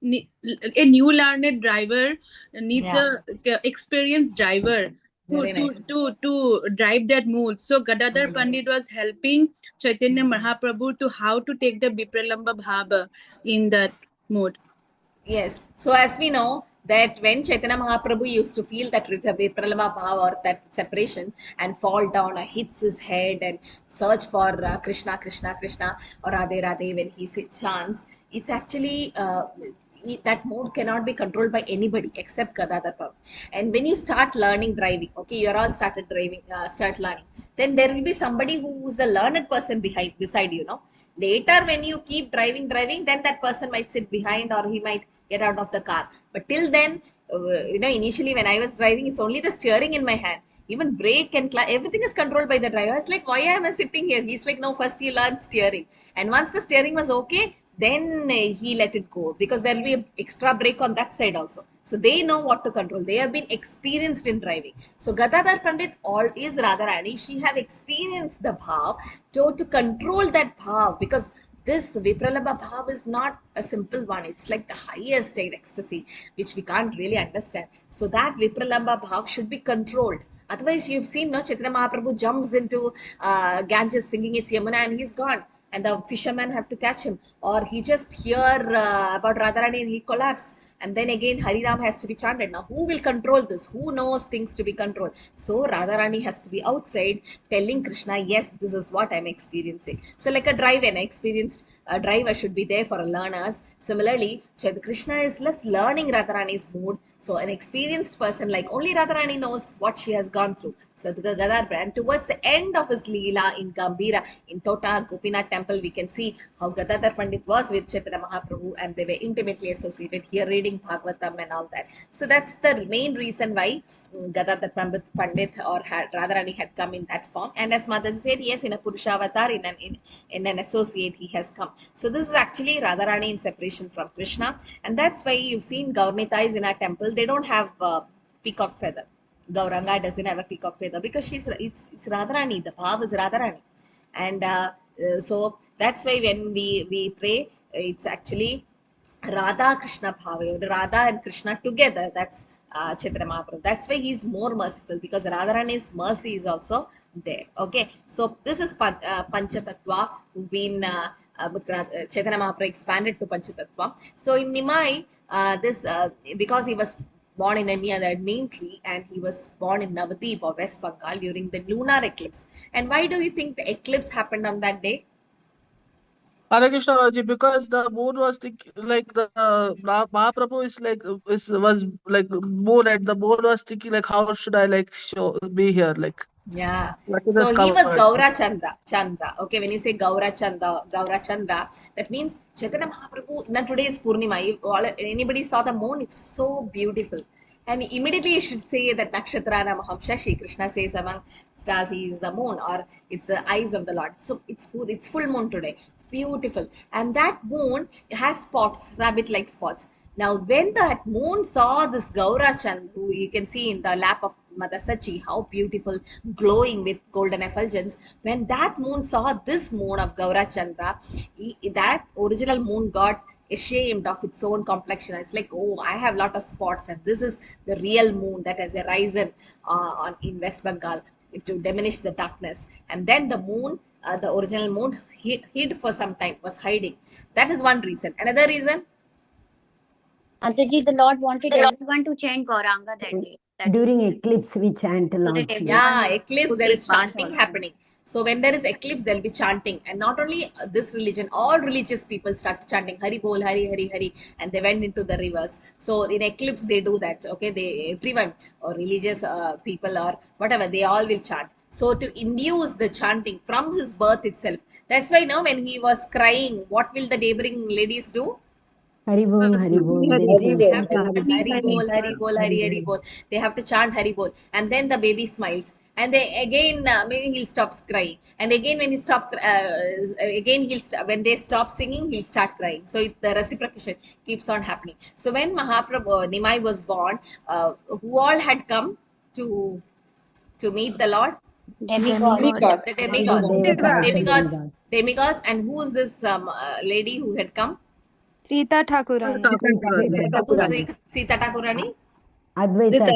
a new learned driver needs Yeah. a experienced driver Very nice. to drive that mood. So Gadadhar Pandit was helping Chaitanya Mahaprabhu to how to take the Vipralamba Bhava in that mood. Yes. So as we know that when Chaitanya Mahaprabhu used to feel that Vipralamba Bhava or that separation and fall down or hits his head and search for Krishna, Krishna, Krishna or Radhe Radhe when he chants, it's actually that mode cannot be controlled by anybody except Gadadhar Pandit. And when you start learning driving, okay, you're all started driving, start learning, then there will be somebody who's a learned person beside you, know. Later, when you keep driving, then that person might sit behind or he might get out of the car. But till then, initially when I was driving, it's only the steering in my hand. Even brake and everything is controlled by the driver. I was like, why am I sitting here? He's like, no, first you learn steering. And once the steering was okay, then he let it go because there will be an extra brake on that side also. So they know what to control. They have been experienced in driving. So Gadadhar Pandit is Radharani. She have experienced the bhav to control that bhav, because this Vipralamba bhav is not a simple one. It's like the highest state ecstasy, which we can't really understand. So that Vipralamba bhav should be controlled. Otherwise, you've seen, no, Chaitanya Mahaprabhu jumps into Ganges singing it's Yamuna and he's gone. And the fishermen have to catch him, or he just hear about Radharani and he collapse, and then again Harinam has to be chanted. Now who will control this? Who knows things to be controlled? So Radharani has to be outside telling Krishna, yes, this is what I'm experiencing. So like a driver, an experienced driver should be there for learners. Similarly, Krishna is less learning Radharani's mood, so an experienced person, like only Radharani knows what she has gone through. So the Gadadhar brand, towards the end of his Leela in Gambhira, in Tota Gopinath temple, we can see how Gadadhar Pandit was with Chaitanya Mahaprabhu and they were intimately associated here reading Bhagavatam and all that. So that's the main reason why Gadadhar Pandit or Radharani had come in that form. And as Mataji said, yes, in a Purusha avatar, in an associate, he has come. So this is actually Radharani in separation from Krishna. And that's why you've seen Gaurnitais in our temple, they don't have peacock feather. Gauranga doesn't have a peacock feather because it's Radharani. The bhav is Radharani, and so that's why when we pray, it's actually Radha Krishna bhava, Radha and Krishna together. That's Chaitanya Mahaprabhu. That's why he's more merciful, because Radharani's mercy is also there. Okay, so this is Panchatattva, who've been Chaitanya Mahaprabhu expanded to Panchatattva. So in Nimai, because he was born in India, the name tree, and he was born in Navadip or West Bengal during the lunar eclipse. And why do you think the eclipse happened on that day? Hare Krishna Maharaj, because the moon was like the Mahaprabhu is like was like moon, and the moon was thinking like, how should I like be here, like. Yeah. That is So he was covered. Gaura Chandra. Okay, when you say Gaura Chandra, that means Chaitanya Mahaprabhu. Now today is Purnima. If anybody saw the moon, it's so beautiful. And immediately you should say that Nakshatra Mahamsha, Shri Krishna says among stars he is the moon, or it's the eyes of the Lord. So it's full moon today. It's beautiful. And that moon has spots, rabbit-like spots. Now when that moon saw this Gaurachand, who you can see in the lap of Mother Sachi, how beautiful, glowing with golden effulgence. When that moon saw this moon of Gaurachandra, that original moon got ashamed of its own complexion. It's like, oh, I have lot of spots, and this is the real moon that has arisen in West Bengal to diminish the darkness. And then the moon, the original moon, hid for some time, was hiding. That is one reason. Another reason, Mataji, the Lord wanted everyone to chant Gauranga that day. During eclipse, we chant a lot. yeah, eclipse, there is chanting happening. So when there is eclipse, there will be chanting. And not only this religion, all religious people start chanting Hari Bol, Hari, Hari, Hari, and they went into the rivers. So in eclipse, they do that. Okay, everyone, or religious people or whatever, they all will chant. So to induce the chanting from his birth itself. That's why now when he was crying, what will the neighboring ladies do? Hari Bol, Hari Bol. They have to Hari Bol, Hari Bol, Hari, Hari Bol. They have to chant Hari Bol. And then the baby smiles. And they again, maybe he'll stop crying. And again, when he stop, when they stop singing, he'll start crying. So the reciprocation keeps on happening. So when Mahaprabhu Nimai was born, who all had come to meet the Lord? Demigods. The demigods. And who is this lady who had come? Sita Thakurani. Sita Thakurani? Advaita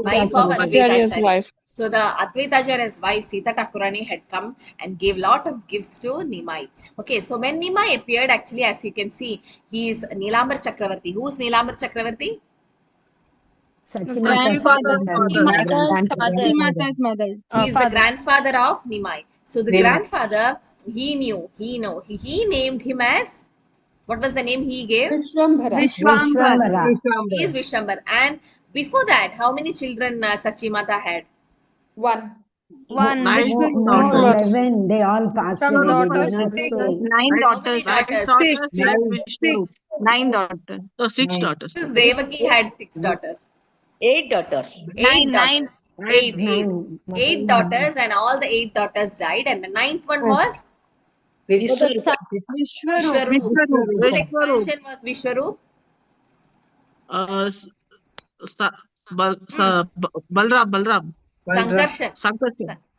Wife of Advaitacharya. wife. So the Advaitacharya's wife Sita Thakurani had come and gave lot of gifts to Nimai. Okay, so when Nimai appeared, actually, as you can see, he is Nilambar Chakravarti. Who is Nilambar Chakravarti? Grandfather. Mata's mother. He is the grandfather of Nimai. So the grandfather, he named him as, what was the name he gave? Vishwambara. He is Vishwambar. And before that, how many children Sachimata had? One. 11. They all passed Some away. daughters. They did not say. 9 daughters. Six. 9 daughters. So 6 daughters. Devaki had 6 daughters. 8 daughters. 8 daughters. 8 daughters, and all the 8 daughters died, and the 9th one was Vishwarup. Whose expansion was Vishwarup? Balram. Sankarshan.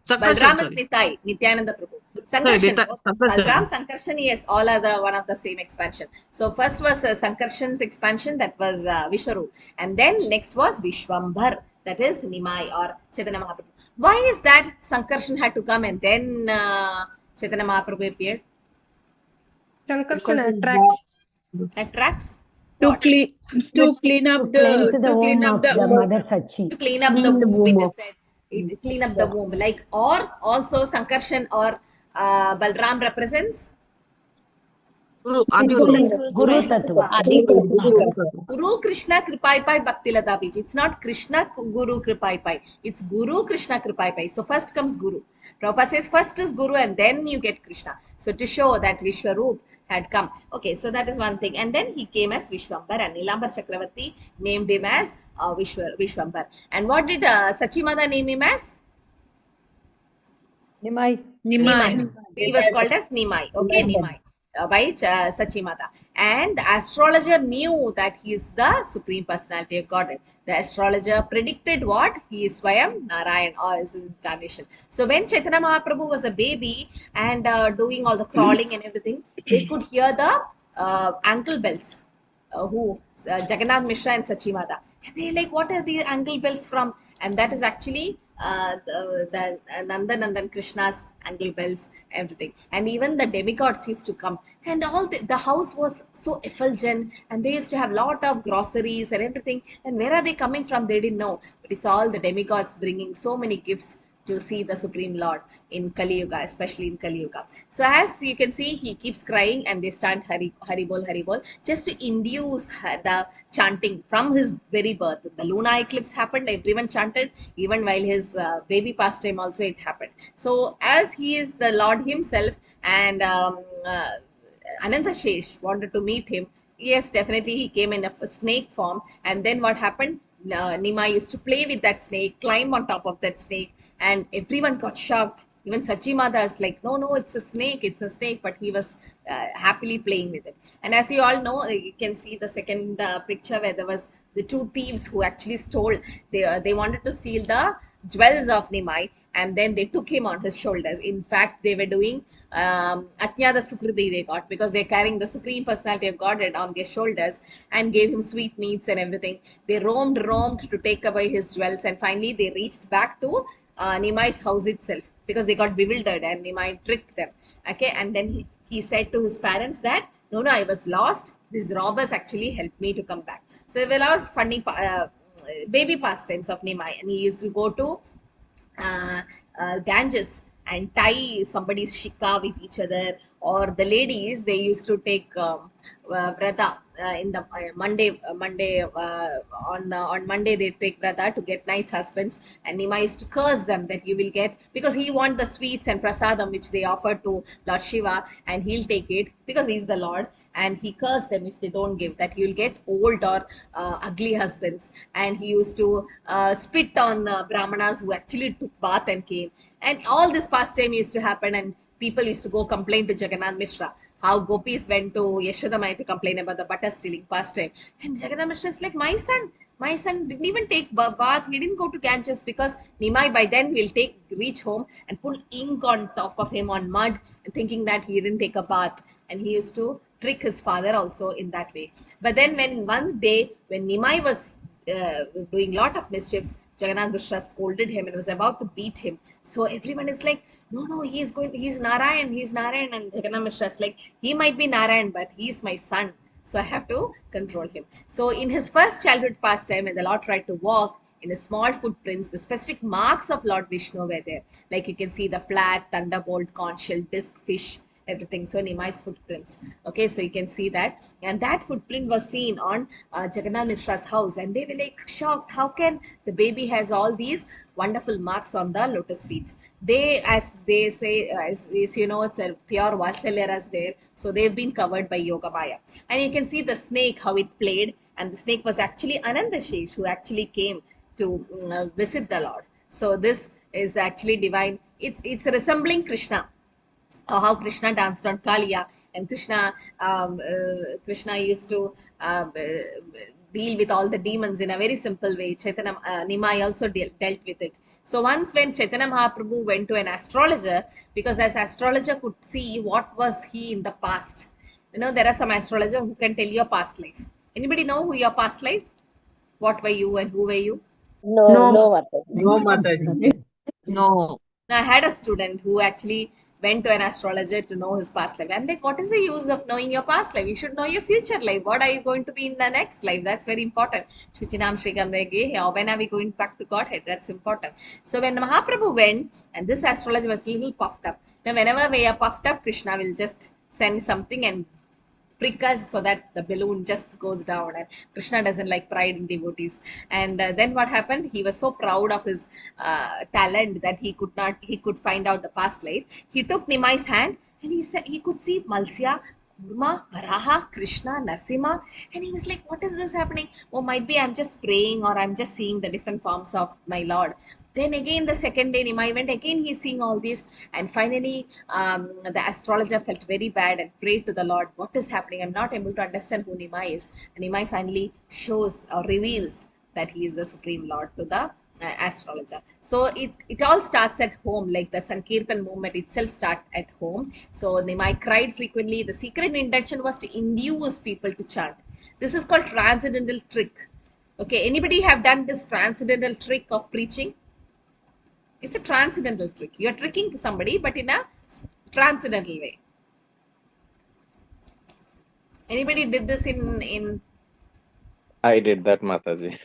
Balram is Nitai, Nityananda Prabhu. Sankarshan. Balram, Sankarshan, yes, all are the one of the same expansion. So first was Sankarshan's expansion, that was Vishwarup. And then next was Vishwambar, that is Nimai or Chaitanya Mahaprabhu. Why is that Sankarshan had to come and then Chaitanya Mahaprabhu appeared? Sankarshan Attracts? To clean up the Mother Sachi. To clean up the womb, it is said. Clean up the womb. Like, or also Sankarshan or Balram represents Guru Tattva. Guru Krishna Kripai Pai Bhakti Lata Bij. It's not Krishna Guru Kripai Pai. It's Guru Krishna Kripai Pai. So first comes Guru. Prabhupada says first is Guru and then you get Krishna. So to show that Vishwarup had come. Okay, so that is one thing. And then he came as Vishwambar, and Nilambar Chakravarti named him as Vishwambar. And what did Sachimata name him as? Nimai. He was called as Nimai. Okay, Nimai. By Sachimata. And the astrologer knew that he is the Supreme Personality of Godhead. The astrologer predicted what? He is Swayam Narayan, or his incarnation. So when Chaitanya Mahaprabhu was a baby and doing all the crawling and everything, they could hear the ankle bells. Jagannath Mishra and Sachimata. And they're like, what are the ankle bells from? And that is actually the Nandan Krishna's ankle bells, everything. And even the demigods used to come, and all the house was so effulgent, and they used to have lot of groceries and everything. And where are they coming from? They didn't know, but it's all the demigods bringing so many gifts to see the Supreme Lord in Kali Yuga, especially in Kali Yuga. So as you can see, he keeps crying and they chant Hari Bol, Hari Bol, just to induce the chanting from his very birth. The lunar eclipse happened, everyone chanted, even while his baby pastime also it happened. So as he is the Lord himself, and Anantashesh wanted to meet him, yes, definitely he came in a snake form. And then what happened? Nimai used to play with that snake, climb on top of that snake, and everyone got shocked. Even Sachimata is like, no, no, it's a snake, it's a snake, but he was happily playing with it. And as you all know, you can see the second picture where there was the two thieves who actually stole. They wanted to steal the jewels of Nimai, and then they took him on his shoulders. In fact, they were doing Atnyada Sukriti they got, because they're carrying the Supreme Personality of Godhead on their shoulders, and gave him sweet meats and everything. They roamed to take away his jewels, and finally they reached back to Nimai's house itself, because they got bewildered and Nimai tricked them. Okay, and then he said to his parents that, no, no, I was lost. These robbers actually helped me to come back. So there were a lot of funny baby pastimes of Nimai, and he used to go to Ganges and tie somebody's shika with each other, or the ladies, they used to take vrata in the Monday on Monday they take vrata to get nice husbands, and Nimai used to curse them that you will get, because he want the sweets and prasadam which they offer to Lord Shiva, and he'll take it because he's the Lord, and he cursed them if they don't give, that you'll get old or ugly husbands. And he used to spit on brahmanas who actually took bath and came, and all this pastime used to happen, and people used to go complain to Jagannath Mishra how gopis went to Yashodamai to complain about the butter stealing pastime. And Jagannath Mishra is like, my son didn't even take bath, he didn't go to Ganges, because Nimai by then will reach home and put ink on top of him on mud, and thinking that he didn't take a bath. And he used to trick his father also in that way. But then when one day when Nimai was doing lot of mischiefs, Jagannath Mishra scolded him and was about to beat him. So everyone is like, no, he's Narayan, and Jagannath Mishra is like, he might be Narayan, but he's my son, so I have to control him. So in his first childhood pastime, when the Lord tried to walk, in his small footprints, the specific marks of Lord Vishnu were there. Like you can see the flat, thunderbolt, conch shell, disc, fish, everything. So Nimai's footprints. Okay, so you can see that. And that footprint was seen on Jagannath Mishra's house. And they were like shocked. How can the baby has all these wonderful marks on the lotus feet? As they say, as you know, it's a pure Vatsalya as there. So they've been covered by Yoga Maya. And you can see the snake, how it played. And the snake was actually Anandashesh, who actually came to visit the Lord. So this is actually divine. It's resembling Krishna. How Krishna danced on Kaliya, and Krishna used to deal with all the demons in a very simple way. Chaitanya Nimai also dealt with it. So once when Chaitanya Mahaprabhu went to an astrologer, because as astrologer could see what was he in the past. You know, there are some astrologers who can tell your past life. Anybody know who your past life? What were you and who were you? No, Mataji. No. Now, I had a student who actually went to an astrologer to know his past life. I'm like, what is the use of knowing your past life? You should know your future life. What are you going to be in the next life? That's very important. When are we going back to Godhead? That's important. So when Mahaprabhu went, and this astrologer was a little puffed up. Now, whenever we are puffed up, Krishna will just send something and prick us so that the balloon just goes down, and Krishna doesn't like pride in devotees. And then what happened, he was so proud of his talent that he could find out the past life. He took Nimai's hand and he said he could see Malsya, Kurma, Varaha, Krishna, Narsimha, and he was like, what is this happening? Oh, might be I'm just praying, or I'm just seeing the different forms of my Lord. Then again, the second day, Nimai went again, he's seeing all this. And finally, the astrologer felt very bad and prayed to the Lord, what is happening? I'm not able to understand who Nimai is. And Nimai finally shows or reveals that he is the Supreme Lord to the astrologer. So it all starts at home, like the Sankirtan movement itself starts at home. So Nimai cried frequently. The secret intention was to induce people to chant. This is called transcendental trick. Okay, anybody have done this transcendental trick of preaching? It's a transcendental trick. You're tricking somebody, but in a transcendental way. Anybody did this in? I did that, Mataji.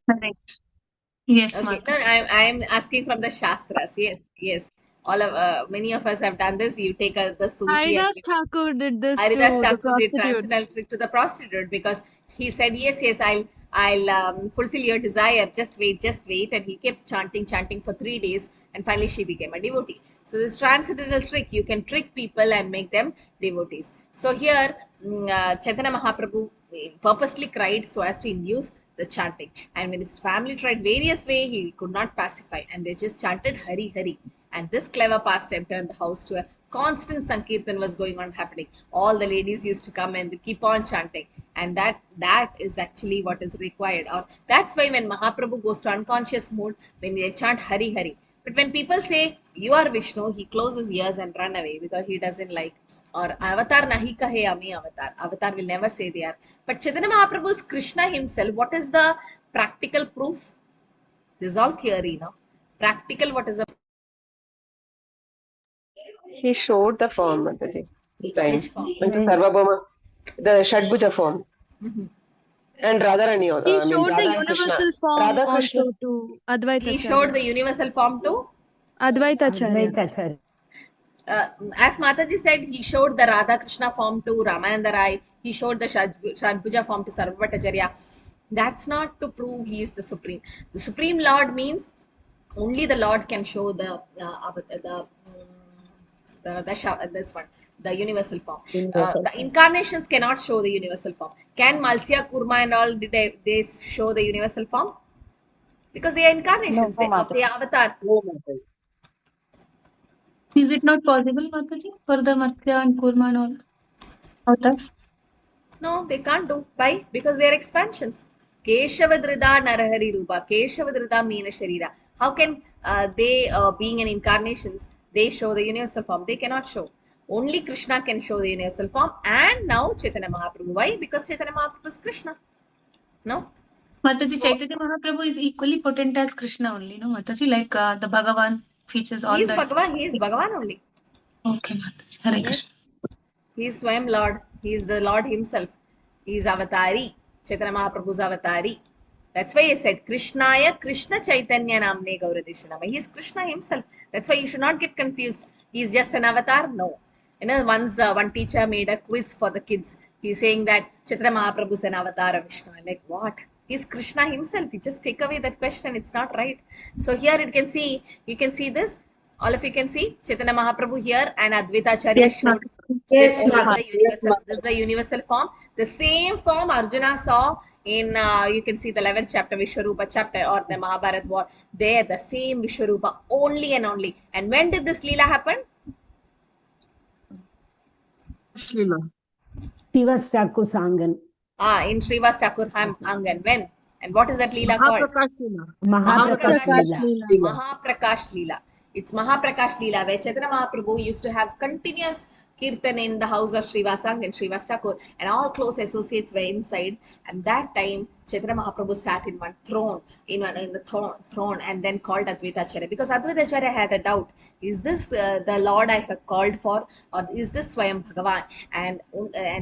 Yes, okay. No, I'm asking from the Shastras. Yes. All of many of us have done this. You take the tulsi. Haridas Thakur did this Haridas to Thakur the did prostitute. transcendental trick to the prostitute, because he said, yes, I'll fulfill your desire. Just wait. And he kept chanting for 3 days, and finally she became a devotee. So this transcendental trick, you can trick people and make them devotees. So here, Chaitanya Mahaprabhu purposely cried so as to induce the chanting. And when his family tried various ways, he could not pacify, and they just chanted Hari Hari. And this clever pastime turned the house to a constant Sankirtan was going on happening. All the ladies used to come and keep on chanting. And that is actually what is required. Or that's why when Mahaprabhu goes to unconscious mode, when they chant Hari Hari. But when people say, you are Vishnu, he closes ears and run away because he doesn't like. Or Avatar nahi kahe ami Avatar. Avatar will never say they are. But Chaitanya Mahaprabhu is Krishna himself. What is the practical proof? This is all theory now. Practical, what is the He showed the form, Mataji. which form? Into Sarvabhauma, the Shadbhuja form. And Radharani, He I mean showed the Radha and Krishna. universal form Radha Krishna. also to Advaita He showed the universal form to Advaita Acharya. Advaitacharya. As Mataji said, he showed the Radha Krishna form to Ramananda Rai. He showed the Shadbhuja form to Sarvabhaumacharya. That's not to prove he is the Supreme. The Supreme Lord means only the Lord can show this one, the universal form. The incarnations cannot show the universal form. Can Malsya, Kurma and all, did they show the universal form? Because they are incarnations, they are avatar. Is it not possible, Mataji, for the Matsya and Kurma and all? Avatar? No, they can't do. Why? Because they are expansions. Keshavadrida Narahari Rupa, Keshavadrida Meena Sharira. How can they, being an incarnations, they show the universal form? They cannot show. Only Krishna can show the universal form. And now Chaitanya Mahaprabhu. Why? Because Chaitanya Mahaprabhu is Krishna. No? Mataji, Chaitanya Mahaprabhu is equally potent as Krishna only, no, Mataji? Like the Bhagavan features all He is that. Bhagavan. He is Bhagavan only. Okay, Mataji. Hare Krishna. He is Swayam Lord. He is the Lord himself. He is Avatari. Chaitanya Mahaprabhu's Avatari. That's why I said Krishnaya Krishna Chaitanya Namne Gauradeshanama. He is Krishna himself. That's why you should not get confused. He is just an avatar. No. You know, once one teacher made a quiz for the kids. He's saying that Chaitanya Mahaprabhu is an avatar of Vishnu. I'm like, what? He's Krishna himself. You just take away that question. It's not right. So here you can see this. All of you can see Chaitanya Mahaprabhu here and Advaita Acharya showed. This is the universal form. The same form Arjuna saw in, you can see the 11th chapter, Vishwarupa chapter, or the Mahabharata war. There, the same Vishwarupa, only and only. And when did this Leela happen? Leela. Srivas Thakur Sangan. In Srivas Thakur Angan. When? And what is that Leela called? Mahaprakash Leela. Mahaprakash Leela. It's Mahaprakash Leela, where Chaitanya Mahaprabhu used to have continuous kirtan in the house of Srivasang and Srivas Thakur, and all close associates were inside. And that time, Chaitanya Mahaprabhu sat in one throne, in the throne, and then called Advaita Acharya, because Advaita Acharya had a doubt: is this the Lord I have called for, or is this Swayam Bhagavan? And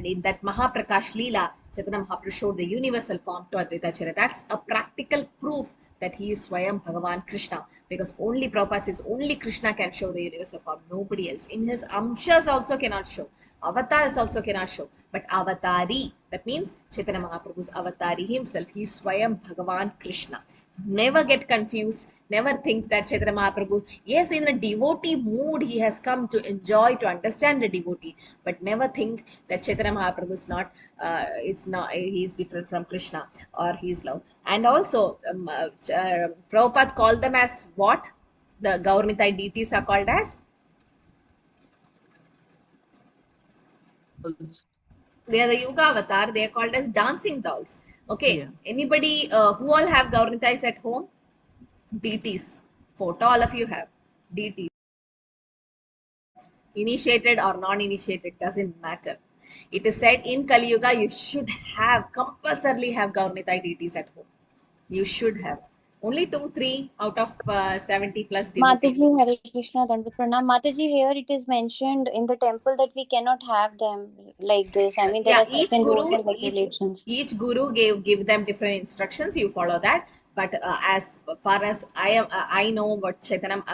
in that Mahaprakash Leela, Chaitanya Mahaprabhu showed the universal form to Advaita Acharya. That's a practical proof that he is Swayam Bhagavan Krishna, because only Prabhupada says only Krishna can show the universal form, nobody else. In his Amshas also cannot show. Avatars also cannot show. But Avatari, that means Chaitanya Mahaprabhu's Avatari himself. He is Swayam Bhagavan Krishna. Never get confused. Never think that Chaitanya Mahaprabhu, yes, in a devotee mood, he has come to enjoy, to understand the devotee. But never think that Chaitanya Mahaprabhu is not, he is different from Krishna, or he is love. And also, Prabhupada called them as what? The Gaurnitai deities are called as? They are the Yuga avatar. They are called as dancing dolls. Okay. Yeah. Anybody who all have Gaurnitais at home? Deities. Photo all of you have. Deities. Initiated or non-initiated, doesn't matter. It is said in Kali Yuga, you should have, compulsorily have Gaurnitai deities at home. You should have. Only 2-3 out of 70 plus devotees. Mataji, Hare Krishna, Dandavat Pranam. Mataji, here it is mentioned in the temple that we cannot have them like this. I mean, there are certain rules and regulations. Each guru give them different instructions. You follow that. But as far as I know what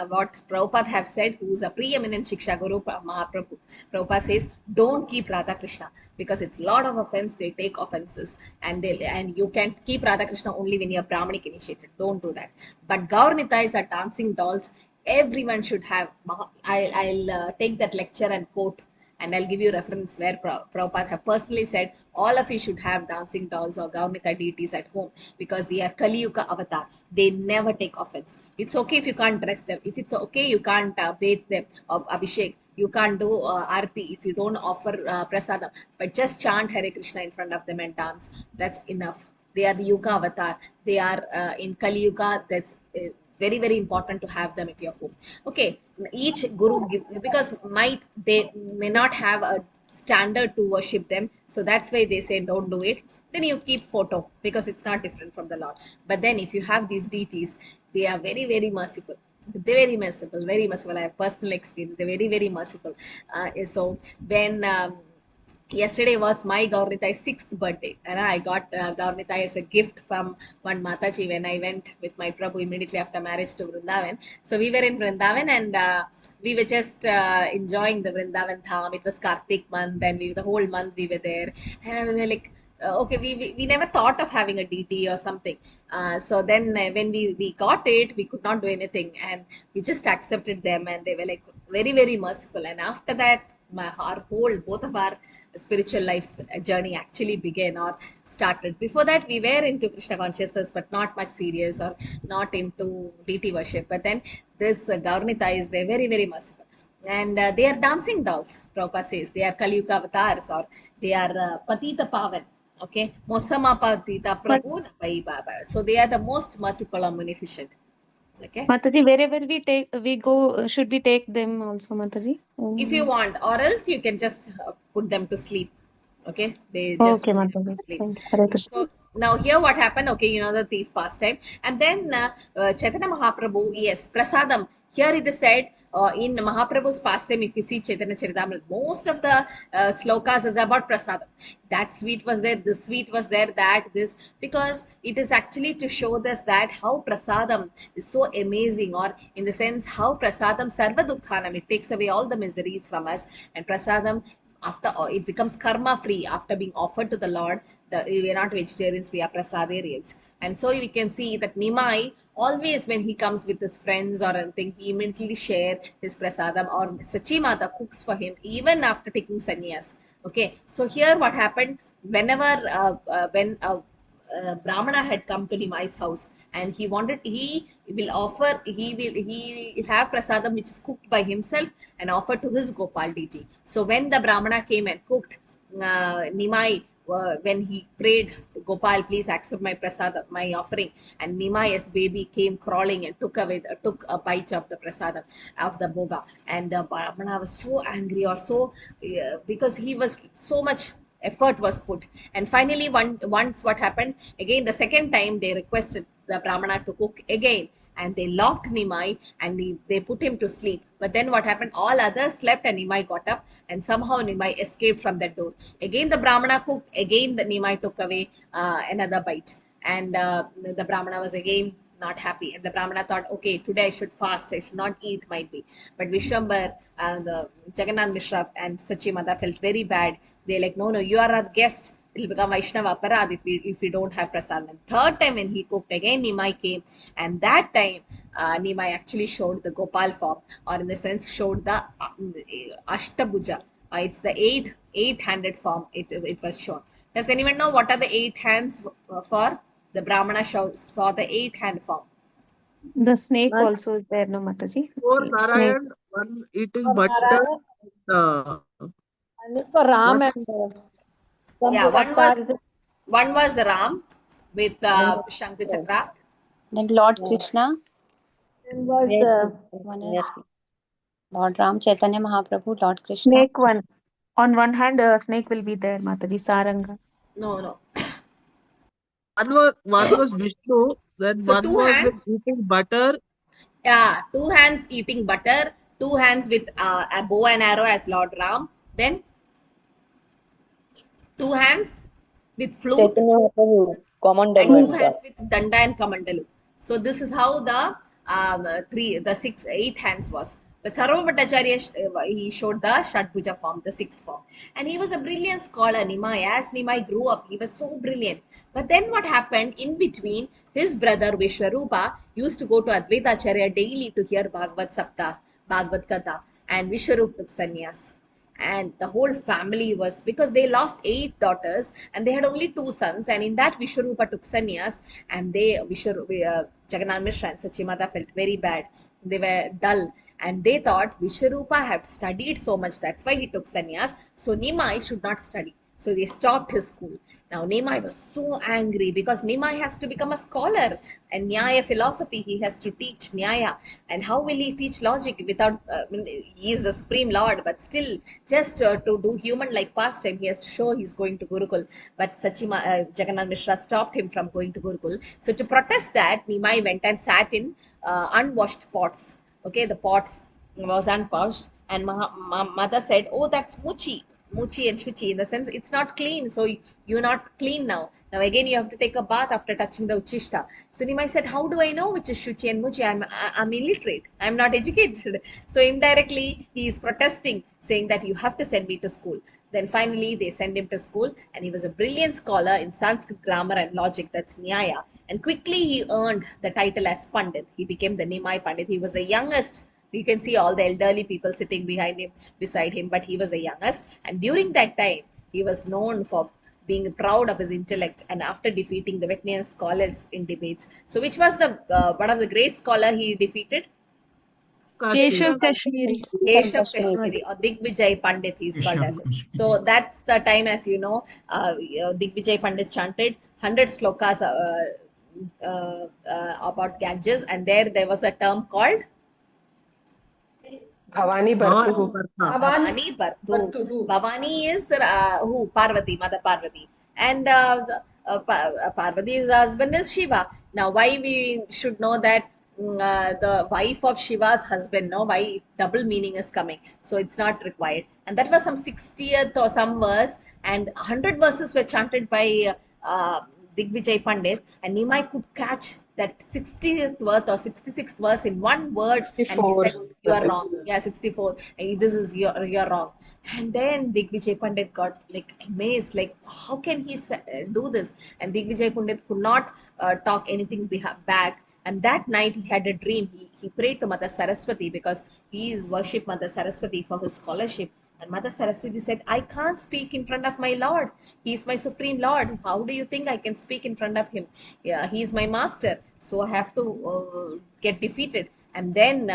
what Prabhupada have said, who is a preeminent Shiksha Guru, Mahaprabhu, Prabhupada says, don't keep Radha Krishna, because it's a lot of offense. They take offenses, and you can keep Radha Krishna only when you are Brahmanic initiated. Don't do that. But Gaurnitais are dancing dolls. Everyone should have. I'll take that lecture and quote And I'll give you reference where Prabhupada have personally said all of you should have dancing dolls or Gaurnita deities at home because they are Kali Yuga avatar. They never take offense. It's okay if you can't dress them. If it's okay, you can't bathe them or Abhishek. You can't do arti if you don't offer prasadam. But just chant Hare Krishna in front of them and dance. That's enough. They are the Yuga avatar. They are in Kali Yuga. That's very, very important to have them at your home. Okay, each guru because they may not have a standard to worship them, so that's why they say don't do it. Then you keep photo because it's not different from the Lord. But then if you have these deities, they are very, very merciful. They're very merciful, very merciful. I have personal experience. They're very, very merciful. So when yesterday was my Gaurnita's 6th birthday, and I got Gaurnita as a gift from one Mataji when I went with my Prabhu immediately after marriage to Vrindavan. So we were in Vrindavan and we were just enjoying the Vrindavan Dham. It was Kartik month, and the whole month we were there, and we were like, okay, we never thought of having a DT or something. So then when we got it, we could not do anything, and we just accepted them, and they were like very, very merciful. And after that, both of our spiritual life journey actually began or started. Before that, we were into Krishna consciousness, but not much serious or not into deity worship. But then this Gaurnita is they're very, very merciful. And they are dancing dolls, Prabhupada says. They are Kali Yuga avatars or they are Patita Pavan. Okay, Mosama Patita Prabhu Vai Baba. So they are the most merciful or munificent. Okay. Mataji, wherever we go, should we take them also, Mataji? If you want, or else you can just put them to sleep. Okay, they just Okay, put them to Mataji. sleep. Thank you. Hare Krishna. So now here what happened? Okay, you know the thief pastime, and then Chaitanya Mahaprabhu, yes, prasadam. Here it is said in Mahaprabhu's pastime. If you see Chaitanya Charitamrita, most of the slokas is about prasadam. That sweet was there, this sweet was there, that this, because it is actually to show us that how prasadam is so amazing, or in the sense how prasadam sarva dukkhanam, it takes away all the miseries from us, and prasadam after it becomes karma free after being offered to the Lord. We are not vegetarians, we are prasadarians. And so we can see that Nimai always when he comes with his friends or anything, he immediately share his prasadam, or Sachimata cooks for him even after taking sannyas. Okay, so here what happened, whenever when Brahmana had come to Nimai's house and he will have prasadam which is cooked by himself and offered to his Gopal deity. So when the Brahmana came and cooked, Nimai, when he prayed, Gopal, please accept my prasadam, my offering, and Nimai as baby came crawling and took a bite of the prasadam, of the boga, and Brahmana was so angry, or so because he was so much effort was put. And finally once what happened, again the second time they requested the Brahmana to cook again, and they locked Nimai and they put him to sleep. But then what happened, all others slept and Nimai got up, and somehow Nimai escaped from that door. Again the Brahmana cooked, again the Nimai took away another bite, and the Brahmana was again not happy, and the Brahmana thought, okay, today I should fast, I should not eat, might be. But Vishwambar, the Jagannath Mishra and Sachimata felt very bad. They're like, no, you are our guest, it will become Vaishnava Aparad if we don't have prasadam. Third time when he cooked, again Nimai came, and that time Nimai actually showed the Gopal form, or in the sense showed the Ashtabhuja. It's the eight-handed form. It was shown. Does anyone know what are the 8 hands for? The Brahmana saw the 8-hand form. The snake also is there, no, Mataji? For Narayan, one eating butter. And for Ram and yeah, one was Ram with Shankha Chakra. Then Lord Krishna. Then was One is Lord Ram, Chaitanya Mahaprabhu, Lord Krishna. Snake one. On one hand, snake will be there, Mataji, Saranga. No. One was Vishnu, then So one 2 was hands. with eating butter. Yeah, 2 hands eating butter, 2 hands with a bow and arrow as Lord Ram. Then 2 hands with flute, and 2 hands with danda and kamandalu. So this is how the 8 hands was. But Sarva Bhattacharya, he showed the Shatbhuja form, the 6th form. And he was a brilliant scholar, Nimai. As Nimai grew up, he was so brilliant. But then what happened, in between, his brother Vishwarupa used to go to Advaitacharya daily to hear Bhagavad Saptah, Bhagavad Katha, and Vishwarupa took sannyas. and the whole family was, because they lost 8 daughters and they had only 2 sons, and in that Vishwarupa took sannyas, and Jagannath Mishra and Sachimata felt very bad. They were dull, and they thought Vishwarupa had studied so much, that's why he took sannyas, so Nimai should not study. So they stopped his school. Now Nimai was so angry because Nimai has to become a scholar and Nyaya philosophy. He has to teach Nyaya. And how will he teach logic without, he is the Supreme Lord, but still just to do human-like pastime, he has to show he's going to Gurukul. But Jagannath Mishra stopped him from going to Gurukul. So to protest that, Nimai went and sat in unwashed pots. Okay, the pots was unwashed, and mother said, "Oh, that's Muchi and Shuchi, in the sense it's not clean, so you're not clean now. Now again you have to take a bath after touching the Uchishta." So Nimai said, "How do I know which is Shuchi and Muchi? I'm illiterate. I'm not educated." So indirectly he is protesting, saying that you have to send me to school. Then finally they send him to school, and he was a brilliant scholar in Sanskrit grammar and logic, that's Nyaya. And quickly he earned the title as Pandit. He became the Nimai Pandit. He was the youngest. You can see all the elderly people sitting beside him, but he was the youngest. And during that time, he was known for being proud of his intellect, and after defeating the Vetnian scholars in debates. So which was the one of the great scholar he defeated? Keshav Kashmiri. Keshav Kashmiri, or Digvijay Pandit, he's called as. So that's the time, as you know, Digvijay Pandit chanted 100 slokas about Ganges, and there was a term called Bhavani Bhartuhu. Bhavani Bhartu. Bhavani is who? Parvati, Mother Parvati. And Parvati's husband is Shiva. Now, why we should know that the wife of Shiva's husband, no? Why double meaning is coming? So it's not required. And that was some 60th or some verse, and 100 verses were chanted by Digvijay Pandit, and Nimai could catch that 60th verse or 66th verse in one word, and he said, "You are wrong." Yeah, 64. This is you're wrong. And then Digvijay Pandit got like amazed, like how can he do this? And Digvijay Pandit could not talk anything back. And that night he had a dream. He prayed to Mother Saraswati, because he is worshipped Mother Saraswati for his scholarship. And Mother Saraswati said, "I can't speak in front of my Lord. He is my Supreme Lord. How do you think I can speak in front of him? Yeah, he is my master. So I have to get defeated." And then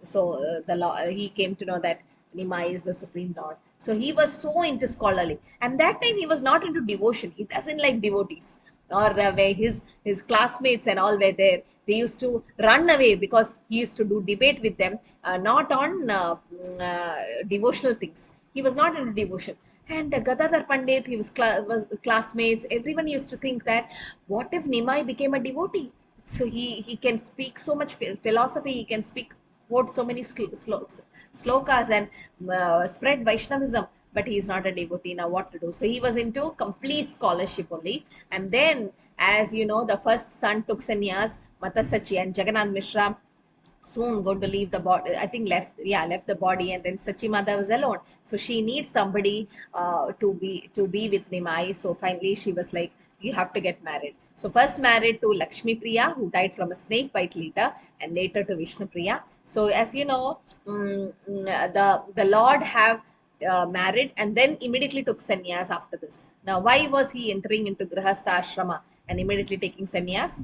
he came to know that Nimai is the Supreme Lord. So he was so into scholarly. And that time he was not into devotion. He doesn't like devotees. Or where his classmates and all were there, they used to run away because he used to do debate with them, not on devotional things. He was not into devotion. And Gadadhar Pandit, he was classmates. Everyone used to think that, what if Nimai became a devotee? So he can speak so much philosophy, he can quote so many slokas and spread Vaishnavism. But he is not a devotee. Now what to do? So he was into complete scholarship only. And then, as you know, the first son took sannyas, Matasachi, and Jagannath Mishra soon going to leave the body. I think left the body, and then Sachimata was alone. So she needs somebody to be with Nimai. So finally she was like, "You have to get married." So first married to Lakshmi Priya, who died from a snake bite later, and later to Vishnu Priya. So as you know, the Lord have married and then immediately took sannyas after this. Now, why was he entering into Grihastha Ashrama and immediately taking sannyas?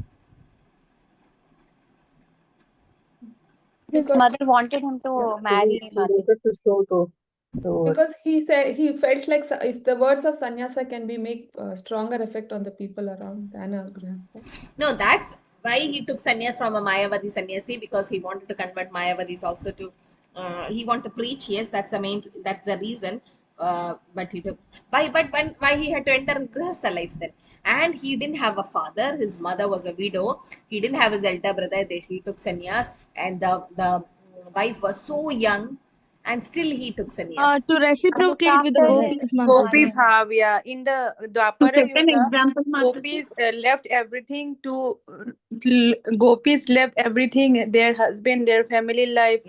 His mother wanted him to marry Mataji. Because he said he felt like if the words of sannyasa can make a stronger effect on the people around than a grihastha. No, that's why he took sannyas from a Mayavadi sannyasi, because he wanted to convert Mayavadis also to. He wanted to preach. Yes, that's the reason. But he took why he had to enter grihastha life then? And he didn't have a father. His mother was a widow. He didn't have his elder brother. He took sannyas, and the wife was so young. And still he took sannyas. To reciprocate with the gopis. Gopi Bhav, yeah. In the Dwapara set an Yuga, example, gopis left everything gopis left everything, their husband, their family life,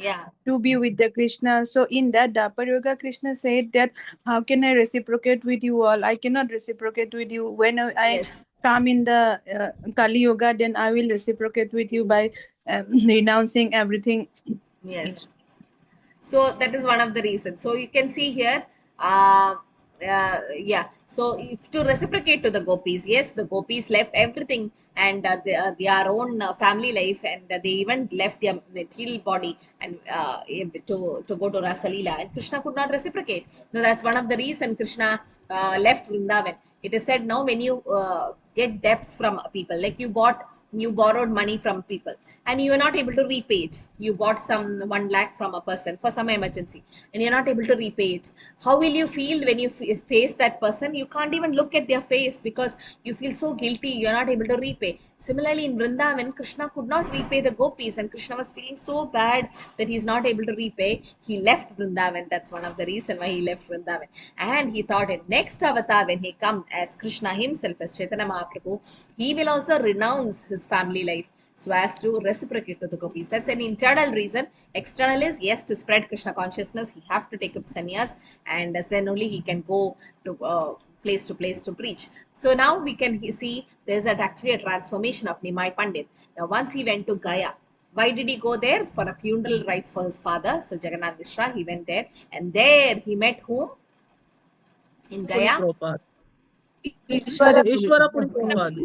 to be with the Krishna. So in that Dwapara Yuga, Krishna said that, how can I reciprocate with you all? I cannot reciprocate with you. When I come in the Kali Yuga, then I will reciprocate with you by renouncing everything. Yes. So that is one of the reasons. So you can see here, yeah. So if to reciprocate to the gopis, yes, the gopis left everything and their own family life, and they even left their material body and to go to Rasalila, and Krishna could not reciprocate. So that's one of the reason Krishna left Vrindavan. It is said now when you get debts from people, like you borrowed money from people and you are not able to repay it. You bought some 1 lakh from a person for some emergency and you're not able to repay it. How will you feel when you face that person? You can't even look at their face because you feel so guilty. You're not able to repay. Similarly, in Vrindavan, Krishna could not repay the gopis, and Krishna was feeling so bad that he's not able to repay. He left Vrindavan. That's one of the reasons why he left Vrindavan. And he thought in next avatar, when he come as Krishna himself, as Chaitanya Mahaprabhu, he will also renounce his family life so as to reciprocate to the gopis. That's an internal reason. External is, yes, to spread Krishna consciousness, he have to take up sannyas, and then only he can go to place to preach. So now we can see there's actually a transformation of Nimai Pandit. Now once he went to Gaya. Why did he go there? For a funeral rites for his father. So Jagannath Mishra, he went there, and there he met whom? In Gaya? Ishwarapuri Prabhupada.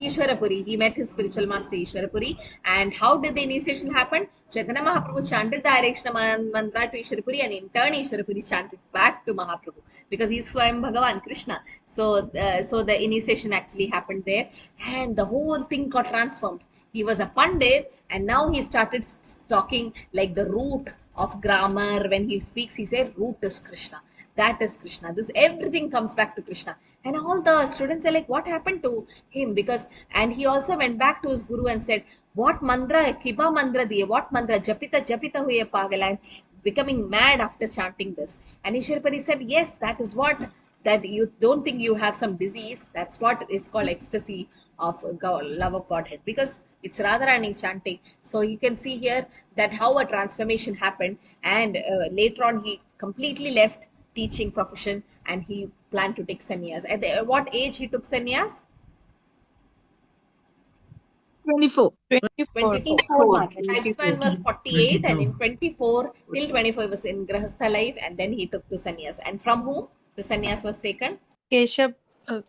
Ishwarapuri. He met his spiritual master Ishwarapuri. And how did the initiation happen? Chaitanya Mahaprabhu chanted the Hare Krishna mantra to Ishwarapuri, and in turn Ishwarapuri chanted back to Mahaprabhu because he's Swayam Bhagavan Krishna. So, so the initiation actually happened there, and the whole thing got transformed. He was a pandit, and now he started talking like the root of grammar. When he speaks, he said, root is Krishna. That is Krishna. This everything comes back to Krishna. And all the students are like, what happened to him? Because, and he also went back to his guru and said, what mantra, kiba mantra diye, what mantra, japita huye pagal. I'm becoming mad after chanting this. And Ishwarapuri said, yes, that is what, that you don't think you have some disease. That's what is called ecstasy of love of Godhead, because it's Radharani chanting. So you can see here that how a transformation happened, and later on he completely left teaching profession and he planned to take sannyas. At what age he took sannyas? 24. 24. Tribesman was 48, and in 24 till 24 he was in Grahastha life, and then he took to sannyas. And from whom the sannyas was taken? Keshav.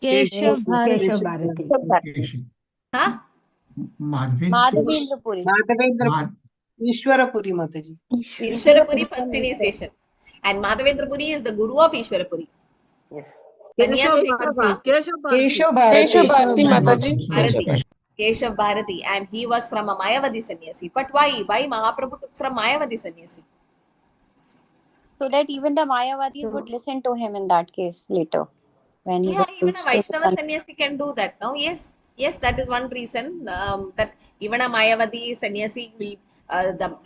Keshav Bharati. Huh? Madhavendra Puri. Ishwarapuri Mataji. Ishwarapuri first initiation. And Madhavendra Puri is the guru of Ishwarapuri. Yes. Sannyas taken from Keshav Bharati Bharati. Keshav Bharati, and he was from a Mayavadi sannyasi. But why? Why Mahaprabhu took from Mayavadi sannyasi? So that even the Mayavadis would listen to him in that case later. When he Yeah, even a reached Vaishnava sannyasi can do that. No, yes, that is one reason that even a Mayavadi sannyasi will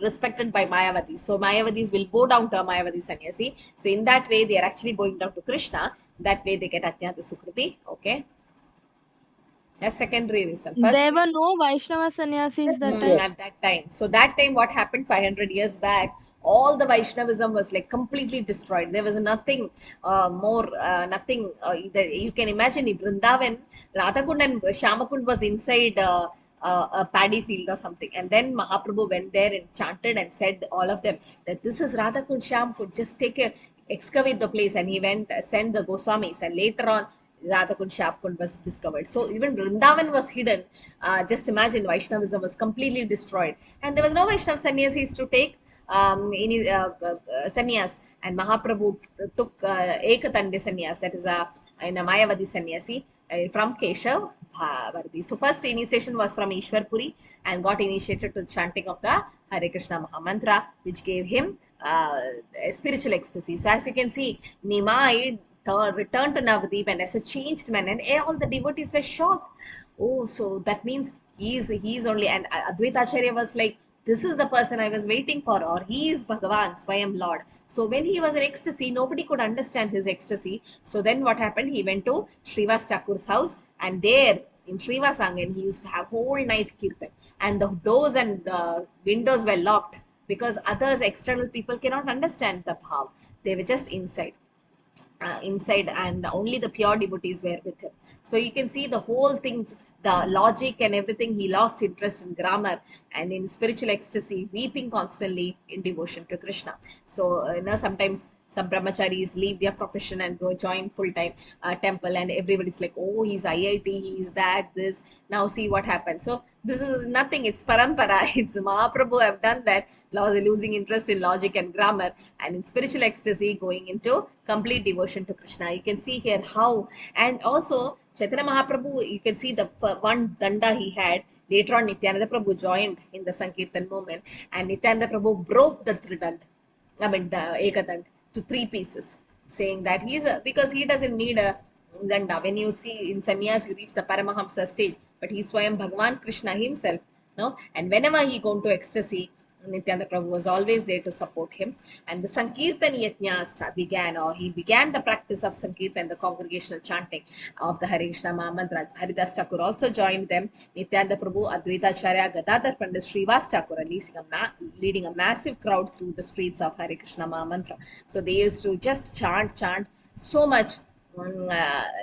respected by Mayavadis. So Mayavadis will go down to a Mayavadi sannyasi. So in that way, they are actually going down to Krishna. That way, they get Ajnata Sukriti. Okay. That's secondary reason. First, There were no Vaishnava sannyasis that time. at that time. So that time, what happened 500 years back, all the Vaishnavism was like completely destroyed. There was nothing nothing. You can imagine in Vrindavan, Radhakund and Shyamakund was inside a paddy field or something. And then Mahaprabhu went there and chanted and said all of them that this is Radhakund, Shyamakund, just excavate the place. And he went, send the Goswamis, and later on, Radhakund, Shyamakund was discovered. So even Vrindavan was hidden. Just imagine, Vaishnavism was completely destroyed. And there was no Vaishnava sannyasis to take any sannyas. And Mahaprabhu took Ekatande sannyas, that is in a Mayavadi sannyasi from Keshav Bharati. So first initiation was from Ishwarpuri and got initiated to the chanting of the Hare Krishna Mahamantra, which gave him spiritual ecstasy. So as you can see, Nimai returned to Navadip and as a changed man, and all the devotees were shocked. Oh, so that means he's only, and Advaita Acharya was like, this is the person I was waiting for, or he is Bhagavan, Swayam Lord. So when he was in ecstasy, nobody could understand his ecstasy. So then what happened? He went to Srivas Thakur's house, and there in Srivasangan, he used to have whole night kirtan, and the doors and windows were locked because others, external people, cannot understand the bhav. They were just inside. inside, and only the pure devotees were with him. So you can see the whole thing, the logic and everything. He lost interest in grammar and in spiritual ecstasy, weeping constantly in devotion to Krishna. So sometimes some brahmacharis leave their profession and go join full-time temple, and everybody's like, oh, he's IIT, he's that, this. Now see what happens. So this is nothing, it's parampara. It's Mahaprabhu have done that, losing interest in logic and grammar, and in spiritual ecstasy going into complete devotion to Krishna. You can see here how. And also Chaitanya Mahaprabhu, you can see the one danda he had. Later on Nityananda Prabhu joined in the Sankirtan movement, and Nityananda Prabhu broke the tridand, the ekadand, to 3 pieces, saying that because he doesn't need a danda. When you see in sannyas, you reach the Paramahamsa stage, but he's Swayam Bhagavan Krishna himself, no? And whenever he go into ecstasy, Nityananda Prabhu was always there to support him. And the Sankirtan Yajna began, or he began the practice of Sankirtan, the congregational chanting of the Hare Krishna Mahamantra. Haridas Thakur also joined them. Nityananda Prabhu, Advaita Acharya, Gadadhar Pandit, Srivas Thakur leading a massive crowd through the streets of Hare Krishna Mahamantra. So they used to just chant so much.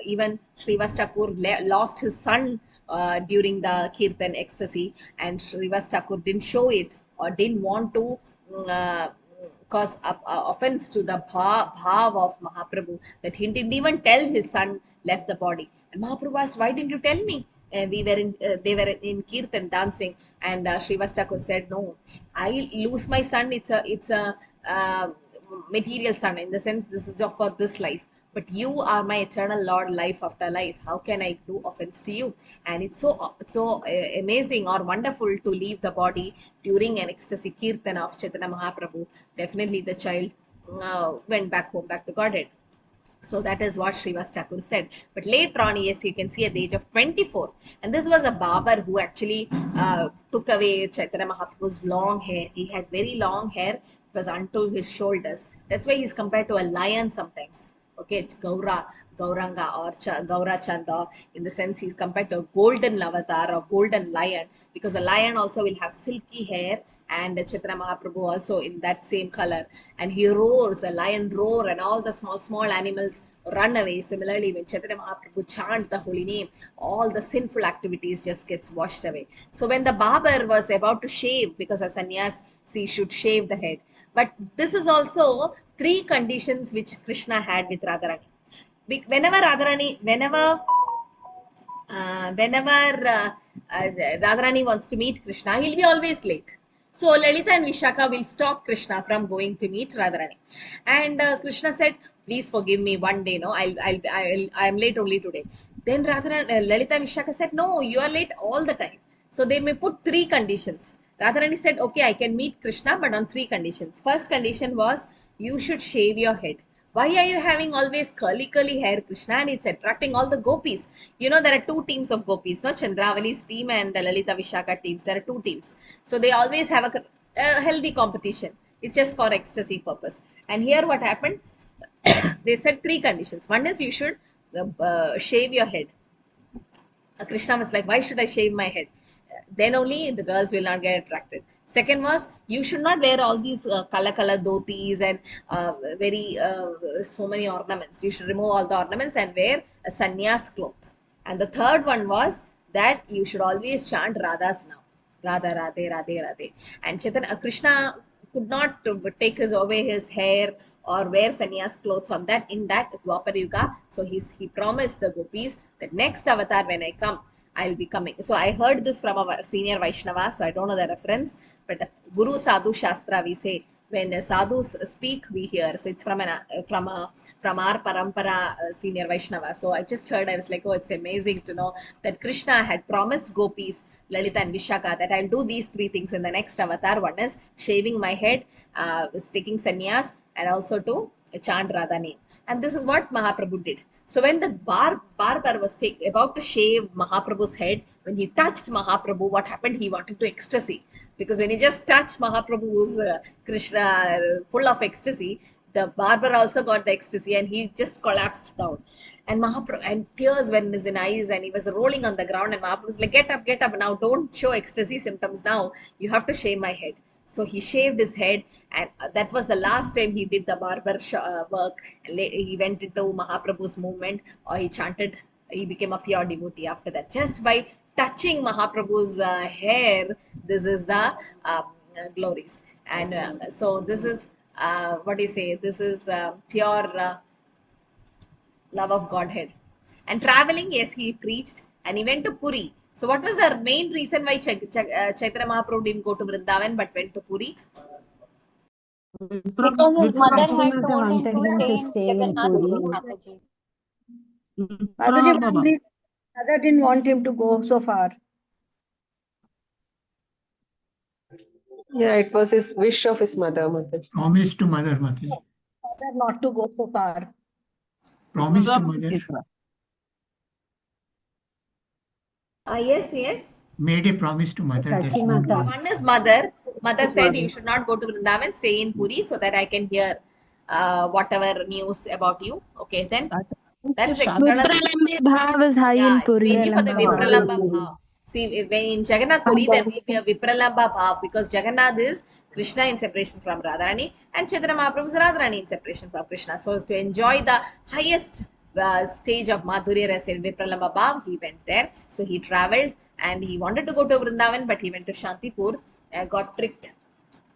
Even Srivas Thakur lost his son during the Kirtan ecstasy, and Srivas Thakur didn't show it, or didn't want to cause offense to the bhav of Mahaprabhu, that he didn't even tell his son left the body. And Mahaprabhu asked, why didn't you tell me? They were in Kirtan dancing, and Srivas Thakur said, no, I lose my son. It's a material son, in the sense this is for this life. But you are my eternal Lord, life after life. How can I do offense to you? And it's so amazing or wonderful to leave the body during an ecstasy kirtan of Chaitanya Mahaprabhu. Definitely the child went back home, back to Godhead. So that is what Srivas Thakur said. But later on, yes, you can see at the age of 24. And this was a barber who actually took away Chaitanya Mahaprabhu's long hair. He had very long hair. It was unto his shoulders. That's why he's compared to a lion sometimes. Okay, it's Gauranga or Gaura Chanda, in the sense he's compared to a golden avatar or golden lion, because a lion also will have silky hair, and Chaitanya Mahaprabhu also in that same color, and he roars, a lion roar, and all the small animals run away. Similarly, when Chaitanya Mahaprabhu chant the holy name, all the sinful activities just gets washed away. So when the barber was about to shave, because a sannyasi should shave the head, but this is also 3 conditions which Krishna had with Radharani. Whenever Radharani wants to meet Krishna, he'll be always late. So Lalita and Vishaka will stop Krishna from going to meet Radharani. And Krishna said, please forgive me one day, no, I am late only today. Then Lalita and Vishaka said, no, you are late all the time. So they may put 3 conditions. Radharani said, okay, I can meet Krishna, but on 3 conditions. First condition was, you should shave your head. Why are you having always curly hair, Krishna? And it's attracting all the gopis. You know, there are 2 teams of gopis, no? Chandravali's team and the Lalita Vishaka teams. There are 2 teams. So they always have a healthy competition. It's just for ecstasy purpose. And here what happened? They said 3 conditions. One is you should shave your head. Krishna was like, why should I shave my head? Then only the girls will not get attracted. Second was, you should not wear all these color dhotis and so many ornaments. You should remove all the ornaments and wear a sannyas cloth. And the third one was that you should always chant Radha's now. Radha, Radhe, Radhe, Radhe. And Chaitanya, Krishna could not take away his hair or wear sannyas clothes in that Dwapar Yuga. So he promised the gopis that next avatar when I come, I'll be coming. So I heard this from a senior Vaishnava, so I don't know the reference, but Guru Sadhu Shastra we say, when sadhus speak we hear. So it's from our parampara senior Vaishnava. So I just heard, I was like, oh, it's amazing to know that Krishna had promised gopis, Lalita and Vishaka, that I'll do these 3 things in the next avatar. One is shaving my head, taking sannyas, and also to chant Radha name. And this is what Mahaprabhu did. So when the barber was about to shave Mahaprabhu's head, when he touched Mahaprabhu, what happened? He wanted to ecstasy. Because when he just touched Mahaprabhu's Krishna full of ecstasy, the barber also got the ecstasy and he just collapsed down. And Mahaprabhu, and tears were in his eyes, and he was rolling on the ground, and Mahaprabhu was like, get up, now, don't show ecstasy symptoms now. You have to shave my head. So he shaved his head, and that was the last time he did the barber work. He went into Mahaprabhu's movement, or he chanted. He became a pure devotee after that. Just by touching Mahaprabhu's hair, this is the glories. And so this is what do you say? This is pure love of Godhead. And traveling, yes, he preached and he went to Puri. So, what was the main reason why Chaitanya Mahaprabhu didn't go to Vrindavan but went to Puri? Because his mother had Vipramata told him wanted to him stay to in stay in Jagannath Puri. Puri, Mataji. Mataji, probably mother didn't want him to go so far. Yeah, it was his wish of his mother, Mataji. Promise to mother, Mataji. Mother not to go so far. Promise to mother. Yes. Made a promise to mother that he won't Mata. go. One is mother. Mother said you should not go to Vrindavan, stay in Puri so that I can hear whatever news about you. Okay, then that's external. Vipralambe Bhav is high in It's Puri. mainly for the Vipralambha Vipralambha Bhav. See, when in Jagannath Puri, there will be a Vipralambha Bhav because Jagannath is Krishna in separation from Radharani and Chaitanya Mahaprabhu is Radharani in separation from Krishna. So, to enjoy the highest stage of Madhurya Rasa in Vipralambha Bhav, he went there. So, he traveled and he wanted to go to Vrindavan, but he went to Shantipur, got tricked.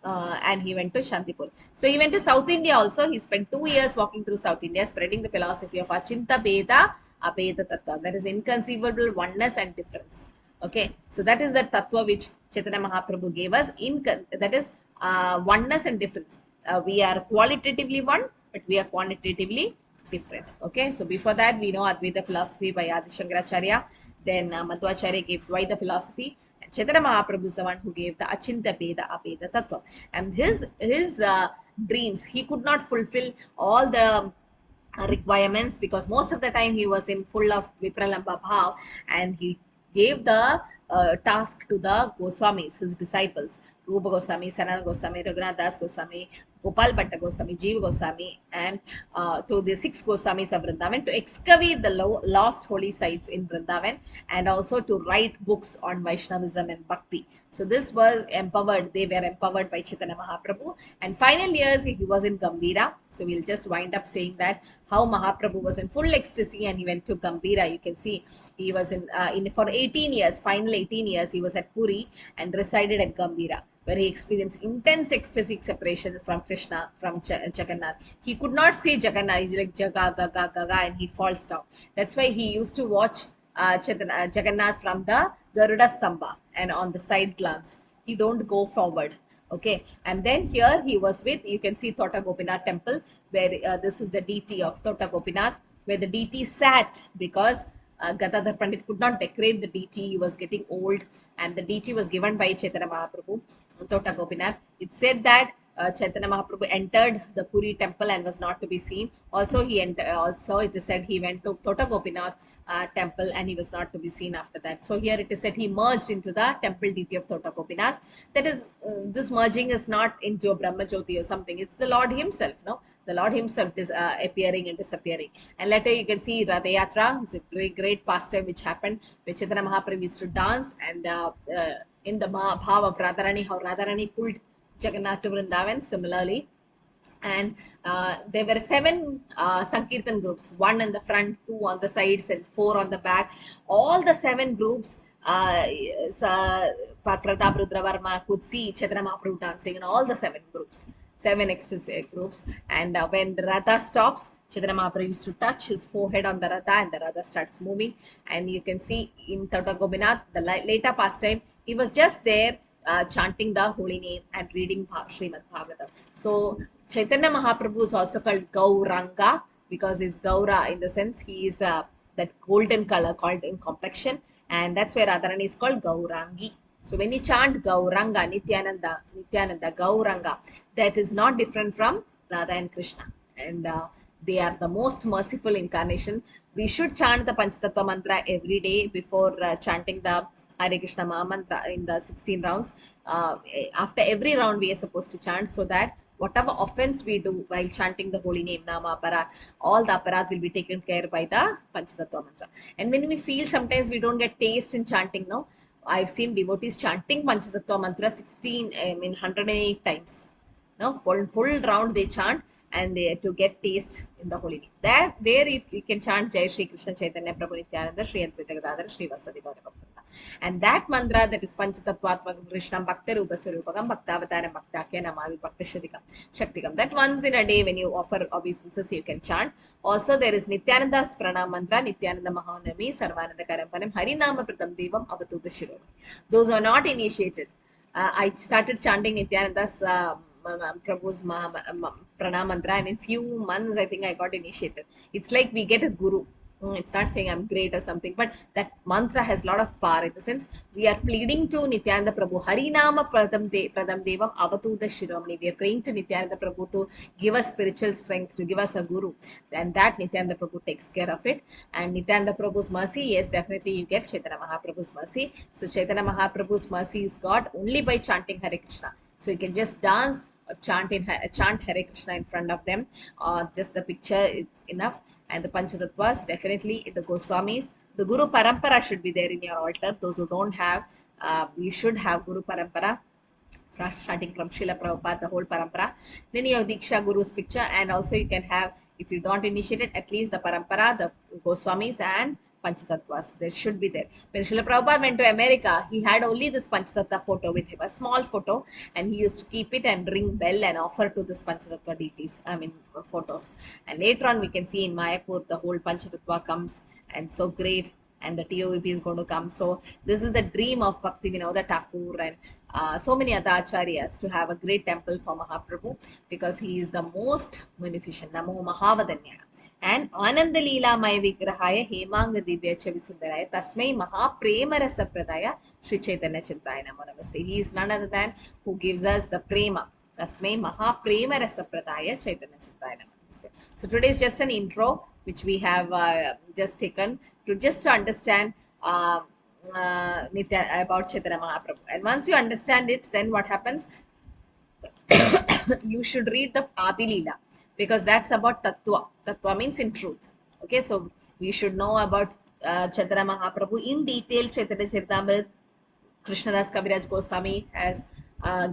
And he went to Shantipur. So he went to South India also. He spent 2 years walking through South India, spreading the philosophy of Achinta Beda, Abeda Tattva. That is inconceivable oneness and difference. Okay, so that is the tattva which Chaitanya Mahaprabhu gave us. That is oneness and difference. We are qualitatively one, but we are quantitatively different. Okay, so before that, we know Advaita philosophy by Adi Shankaracharya. Then Madhvacharya gave Dvaita philosophy. And Chaitanya Mahaprabhu is the one who gave the Achinta Beda Abeda Tattva. And his dreams, he could not fulfill all the requirements because most of the time he was in full of Vipralambha Bhav, and he gave the task to the Goswamis, his disciples, Rupa Goswami, Sanatana Goswami, Raghunath Das Goswami, Gopal Bhatta Goswami, Jiva Goswami, and to the 6 Goswamis of Vrindavan to excavate the lost holy sites in Vrindavan and also to write books on Vaishnavism and Bhakti. So this was empowered, they were empowered by Chaitanya Mahaprabhu. And final years he was in Gambhira. So we'll just wind up saying that how Mahaprabhu was in full ecstasy and he went to Gambhira. You can see he was in for 18 years, final 18 years he was at Puri and resided at Gambhira, where he experienced intense ecstatic separation from Krishna, from Jagannath. He could not say Jagannath, he's like Jaga, Gaga, Gaga, and he falls down. That's why he used to watch Jagannath from the Garuda Stamba and on the side glance. He don't go forward. Okay, and then here he was with, you can see Tota Gopinath temple, where this is the deity of Tota Gopinath, where the deity sat because Gadadhar Pandit could not decorate the deity. He was getting old, and the deity was given by Chaitanya Mahaprabhu, Tota Gopinath. It said that Chaitanya Mahaprabhu entered the Puri temple and was not to be seen. Also, also it is said he went to Tota Gopinath temple and he was not to be seen after that. So here it is said he merged into the temple deity of Tota Gopinath. That is, this merging is not into a Brahma Jyoti or something. It's the Lord himself, no? The Lord himself is appearing and disappearing. And later you can see Ratha Yatra. It's a great pastime which happened, which Chaitanya Mahaprabhu used to dance, and in the bhav of Radharani, how Radharani pulled Jagannath to Vrindavan, similarly. And there were 7 Sankirtan groups, 1 in the front, 2 on the sides, and 4 on the back. All the 7 groups, Pratap Rudravarma could see Chaitanya Mahaprabhu dancing in all the 7 groups. 7 ecstasy groups. And when the Ratha stops, Chaitanya Mahaprabhu used to touch his forehead on the Ratha and the Ratha starts moving. And you can see in Tota Gopinath, the later pastime, he was just there chanting the holy name and reading Srimad Bhagavatam. So Chaitanya Mahaprabhu is also called Gauranga because he's Gaura in the sense he is that golden color called in complexion, and that's where Radharani is called Gaurangi. So when you chant Gauranga, Nityananda, Gauranga, that is not different from Radha and Krishna. And they are the most merciful incarnation. We should chant the Panchatattva mantra every day before chanting the Hare Krishna Maha Mantra in the 16 rounds. After every round, we are supposed to chant so that whatever offense we do while chanting the holy name, Nama Aparat, all the Aparat will be taken care by the Panchatattva mantra. And when we feel sometimes we don't get taste in chanting, no, I've seen devotees chanting Panchatattva mantra 108 times. No, full round they chant, and they to get taste in the holy name. There you can chant Jai Shri Krishna Chaitanya Prabhu Nityananda Shri Advaita Gadadhara Shri Vasadi Gaura Bhakta. And that mantra, that is Panchatattvatmakam Krishnam Bhakta Rupa Swarupakam Bhaktavataram Bhaktakya Namami Bhakta Shaktikam. That once in a day when you offer obeisances you can chant. Also there is Nityananda's Pranam mantra, Nityananda Mahanami Sarvananda Karamparam Harinama Pratam Devam Avatuta Shironi. Those are not initiated. I started chanting Nityananda's Prabhu's Pranam mantra, and in few months I think I got initiated. It's like we get a guru. It's not saying I'm great or something, but that mantra has a lot of power, in the sense we are pleading to Nityananda Prabhu, Harinama Pradam Devam Avatuda Shiromani. We are praying to Nityananda Prabhu to give us spiritual strength, to give us a guru, and that Nityananda Prabhu takes care of it. And Nityananda Prabhu's mercy, yes, definitely you get Chaitanya Mahaprabhu's mercy. So Chaitanya Mahaprabhu's mercy is got only by chanting Hare Krishna. So you can just dance or chant Hare Krishna in front of them, or just the picture, it's enough. And the Panchatattvas, definitely the Goswamis, the Guru Parampara should be there in your altar. Those who don't have, you should have Guru Parampara, starting from Srila Prabhupada, the whole Parampara. Then you have Diksha Guru's picture, and also you can have, if you don't initiate it, at least the Parampara, the Goswamis and Panchatattvas. They should be there. When Srila Prabhupada went to America, he had only this Panchatattva photo with him, a small photo, and he used to keep it and ring bell and offer to this Panchatattva deities, photos. And later on we can see in Mayapur the whole Panchatattva comes, and so great, and the TOVP is going to come. So this is the dream of Bhakti Vinoda Thakur and so many other acharyas, to have a great temple for Mahaprabhu, because he is the most munificent. Namo Mahavadanya. And Ananda Leela Maya Vigrahaya Hemanga Divya Chavisundaraya Tasmai Mahaprema Rasa Pradaya Sri Chaitanya Chintaya Namo Namaste. He is none other than who gives us the prema. Tasmai Mahaprema Rasa Pradaya Chaitanya Chintaya Namo Namaste. So today is just an intro which we have just taken to understand about Chaitanya Mahaprabhu. And once you understand it, then what happens? You should read the Adi Leela, because that's about Tattva. Tattva means in truth. Okay, so we should know about Chaitanya Mahaprabhu in detail. Chaitanya Charitamrita, Krishnadas Kaviraj Goswami has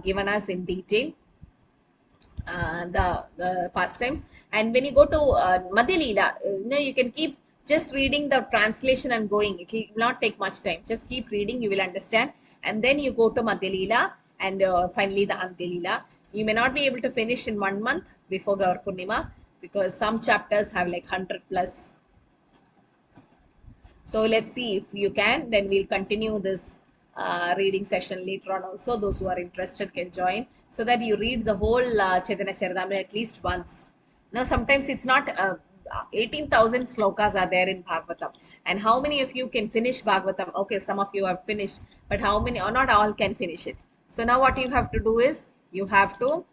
given us in detail the pastimes. And when you go to Madhya Leela, you can keep just reading the translation and going. It will not take much time. Just keep reading, you will understand. And then you go to Madhya Leela, and finally the Antya Leela. You may not be able to finish in 1 month before Gaur Purnima, because some chapters have like 100 plus. So let's see if you can. Then we'll continue this reading session later on also. Those who are interested can join, so that you read the whole Chaitanya Charitamrita at least once. Now sometimes it's not 18,000 slokas are there in Bhagavatam, and how many of you can finish Bhagavatam? Okay, some of you have finished, but how many, or not all, can finish it? So now what you have to do is, you have to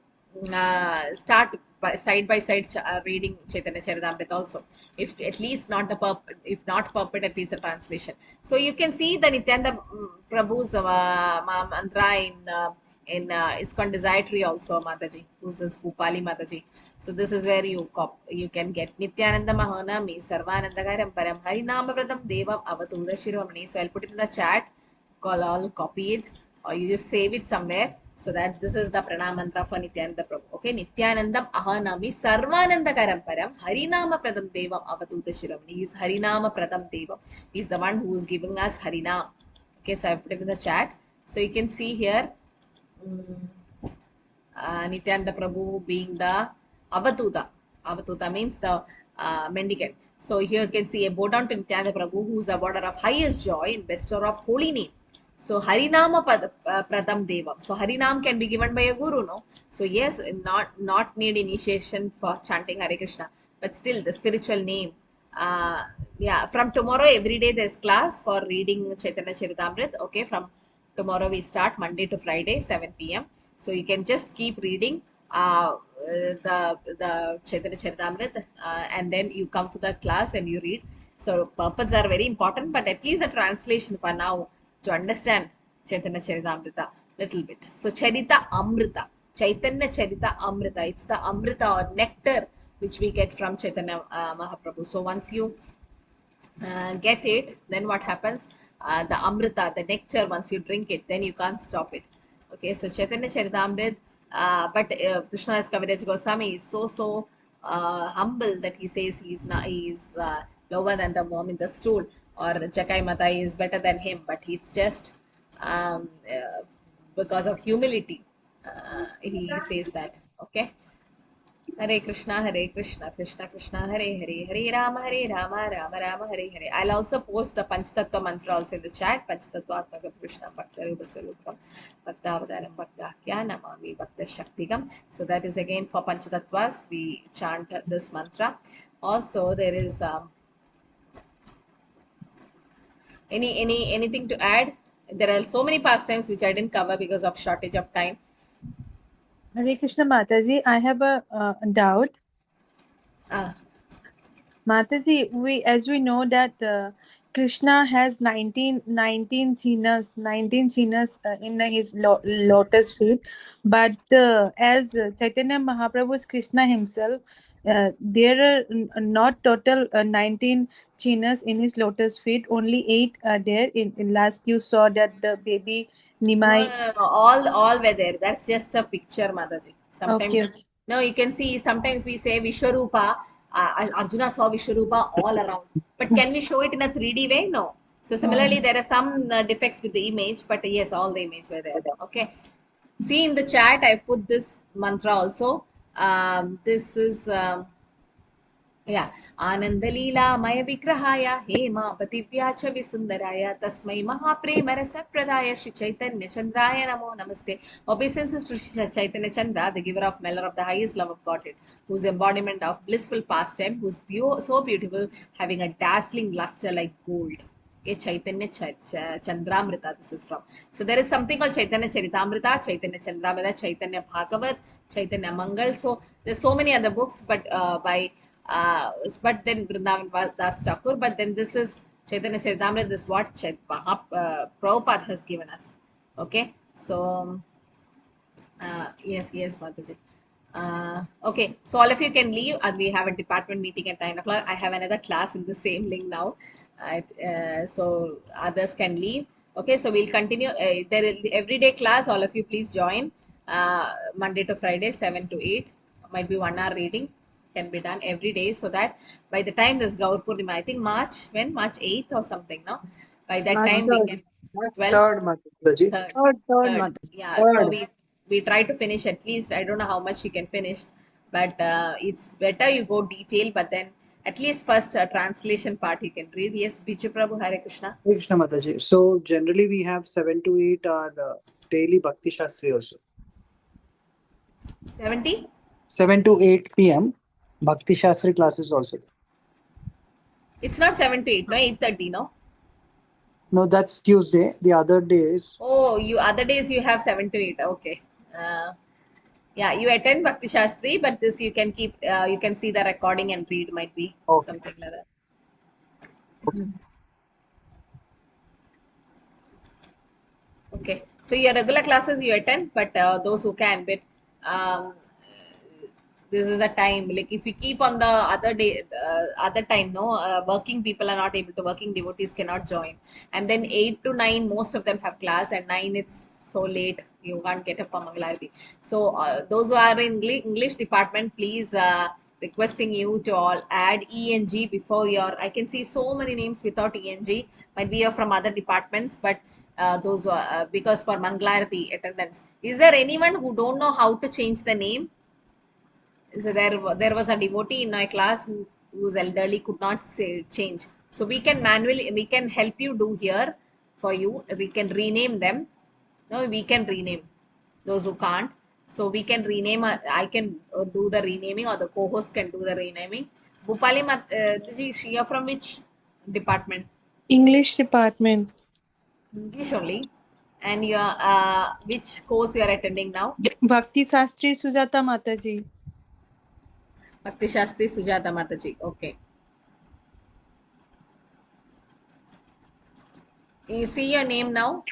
start side by side reading Chaitanya Charitamrita also. If at least not the if not purport, at least the translation. So you can see the Nityananda Prabhu's mantra in ISKCON Desire Tree also, Mataji, who's this Bhupali Mataji. So this is where you can get Nityananda Mahanami Sarvananda Karamparam Harinama Pratam Devam Avatuda Shiromani. So I'll put it in the chat. I'll copy it, or you just save it somewhere, so that this is the pranam mantra for Nityananda Prabhu. Okay, Nityanandam Ahanami Sarvananda Karamparam Harinama Pradam Devam Avatuta Shiromani. He is Harinama Pradam Devam. He is the one who is giving us Harinam. Okay, so I put it in the chat. So you can see here Nityananda Prabhu being the Avatuta. Avatuta means the mendicant. So here you can see a bow down to Nityananda Prabhu, who is a border of highest joy and bestower of holy name. So Harinama Pradam Devam. So Harinam can be given by a guru, no? So yes, not need initiation for chanting Hare Krishna, but still the spiritual name. Yeah, from tomorrow every day there's class for reading Chaitanya Charitamrita. Okay, from tomorrow we start Monday to Friday 7 p.m. So you can just keep reading the Chaitanya Charitamrita, and then you come to the class and you read. So purports are very important, but at least the translation for now, to understand Chaitanya Charitamrita little bit. So Charita Amrita, Chaitanya Charita Amrita, it's the Amrita or nectar which we get from Chaitanya Mahaprabhu. So once you get it, then what happens? The Amrita, the nectar, once you drink it, then you can't stop it. Okay, so Chaitanya Charitamrita, but Krishnadas Kaviraj Goswami is so humble that he says he's lower than the worm in the stool, or Jakai Mata is better than him, but he's just because of humility. He says that. Okay. Hare Krishna, Krishna Krishna, Hare Hare, Hare Rama, Rama Rama, Hare Hare. I'll also post the Panchtattva mantra also in the chat. Panchtattva Atmaka Krishna Bhakta Rupa Swarupam Bhakta Avadaram Bhaktakya Namami Bhakta Shaktigam. So that is again for Panchtattvas. We chant this mantra. Also, there is anything to add? There are so many pastimes which I didn't cover because of shortage of time. Hare Krishna Mataji, I have a doubt. Mataji, as we know that Krishna has 19 chinas in his lotus feet, but as Chaitanya Mahaprabhu is Krishna himself, there are not total 19 chinas in his lotus feet, only 8 are there. In last you saw that the baby Nimai. No. All were there. That's just a picture, Mataji. Sometimes, Okay. no, you can see, sometimes we say Vishwarupa, Arjuna saw Vishwarupa all around. But can we show it in a 3D way? No. So similarly, there are some defects with the image, but yes, all the images were there. Okay. See in the chat, I put this mantra also. This is... आनन्दलीलामय विग्रहाय हेमापतिव्याच विसुन्दराय तस्मै महाप्रेमरसप्रदाय श्री चैतन्य चन्द्राय नमो नमस्ते. Obeisances to Shri Chaitanya Chandra, the giver of melon of the highest love of Godhead, whose embodiment of blissful pastime, who's so beautiful, having a dazzling luster like gold. Okay, Chaitanya Chandramrita, this is from. So there is something called Chaitanya Charitamrita, Chaitanya Chandramrita, Chaitanya Bhagavat, Chaitanya Mangal. So there's so many other books, but but then Vrindavan Das Thakur, but then this is Chaitanya Charitamrita, this is what Prabhupada has given us. Okay, so yes, Mataji. Okay, so all of you can leave, and we have a department meeting at 9 o'clock. I have another class in the same link now, so others can leave. Okay, so we'll continue. There is everyday class. All of you please join. Monday to Friday, 7 to 8. Might be 1 hour reading can be done every day, so that by the time this Gaur Purnima, I think March 8th or something, no? By that time we can. 3rd, Mataji. Third. Yeah, Third. so we try to finish at least. I don't know how much you can finish, but it's better you go detail, but then at least first translation part you can read. Yes, Biju Prabhu, Hare Krishna. Hare Krishna Mataji. So generally we have 7 to 8 are daily Bhakti Shastri also. 7 to 8 p.m. Bhakti Shastri classes also. It's not 7 to 8, no, 8:30, no? No, that's Tuesday. The other days. Oh, other days you have 7 to 8. Okay. Yeah, you attend Bhakti Shastri, but this you can keep. You can see the recording and read. Might be something like that. Okay. So your regular classes you attend, but those who can, but this is the time. Like if you keep on the other time, no, working people are not able to. Working devotees cannot join, and then 8 to 9, most of them have class, and 9 it's so late you can't get up for Mangalarati. So those who are in English department, please requesting you to all add ENG before your. I can see so many names without ENG. Might be you're from other departments, but those because for Mangalarati attendance. Is there anyone who don't know how to change the name? So there was a devotee in my class who's elderly, could not change. So we can help you do here for you. We can rename them. No, we can rename those who can't. So we can rename. I can do the renaming, or the co-host can do the renaming. Bhupali she are from which department? English department. English only. And you which course you are attending now? Bhakti Shastri Sujata Mataji. Bhakti Shastri Sujata Mataji. Okay. You see your name now?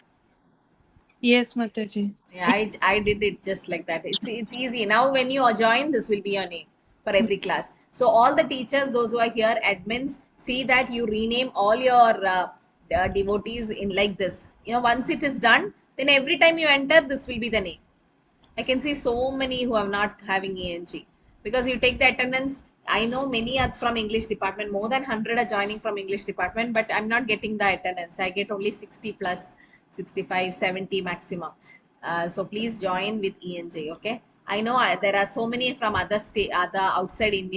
Yes, Mataji. Yeah, I did it just like that. It's easy. Now when you join, this will be your name. for every class. So all the teachers, those who are here, admins, see that you rename all your devotees in like this. You know, once it is done, then every time you enter, this will be the name. I can see so many who are not having ENG because you take the attendance. I know many are from English department, more than 100 are joining from English department, but I'm not getting the attendance. I get only 60 plus, 65, 70 maximum. So please join with ENG, okay? I know there are so many from other state, other outside India.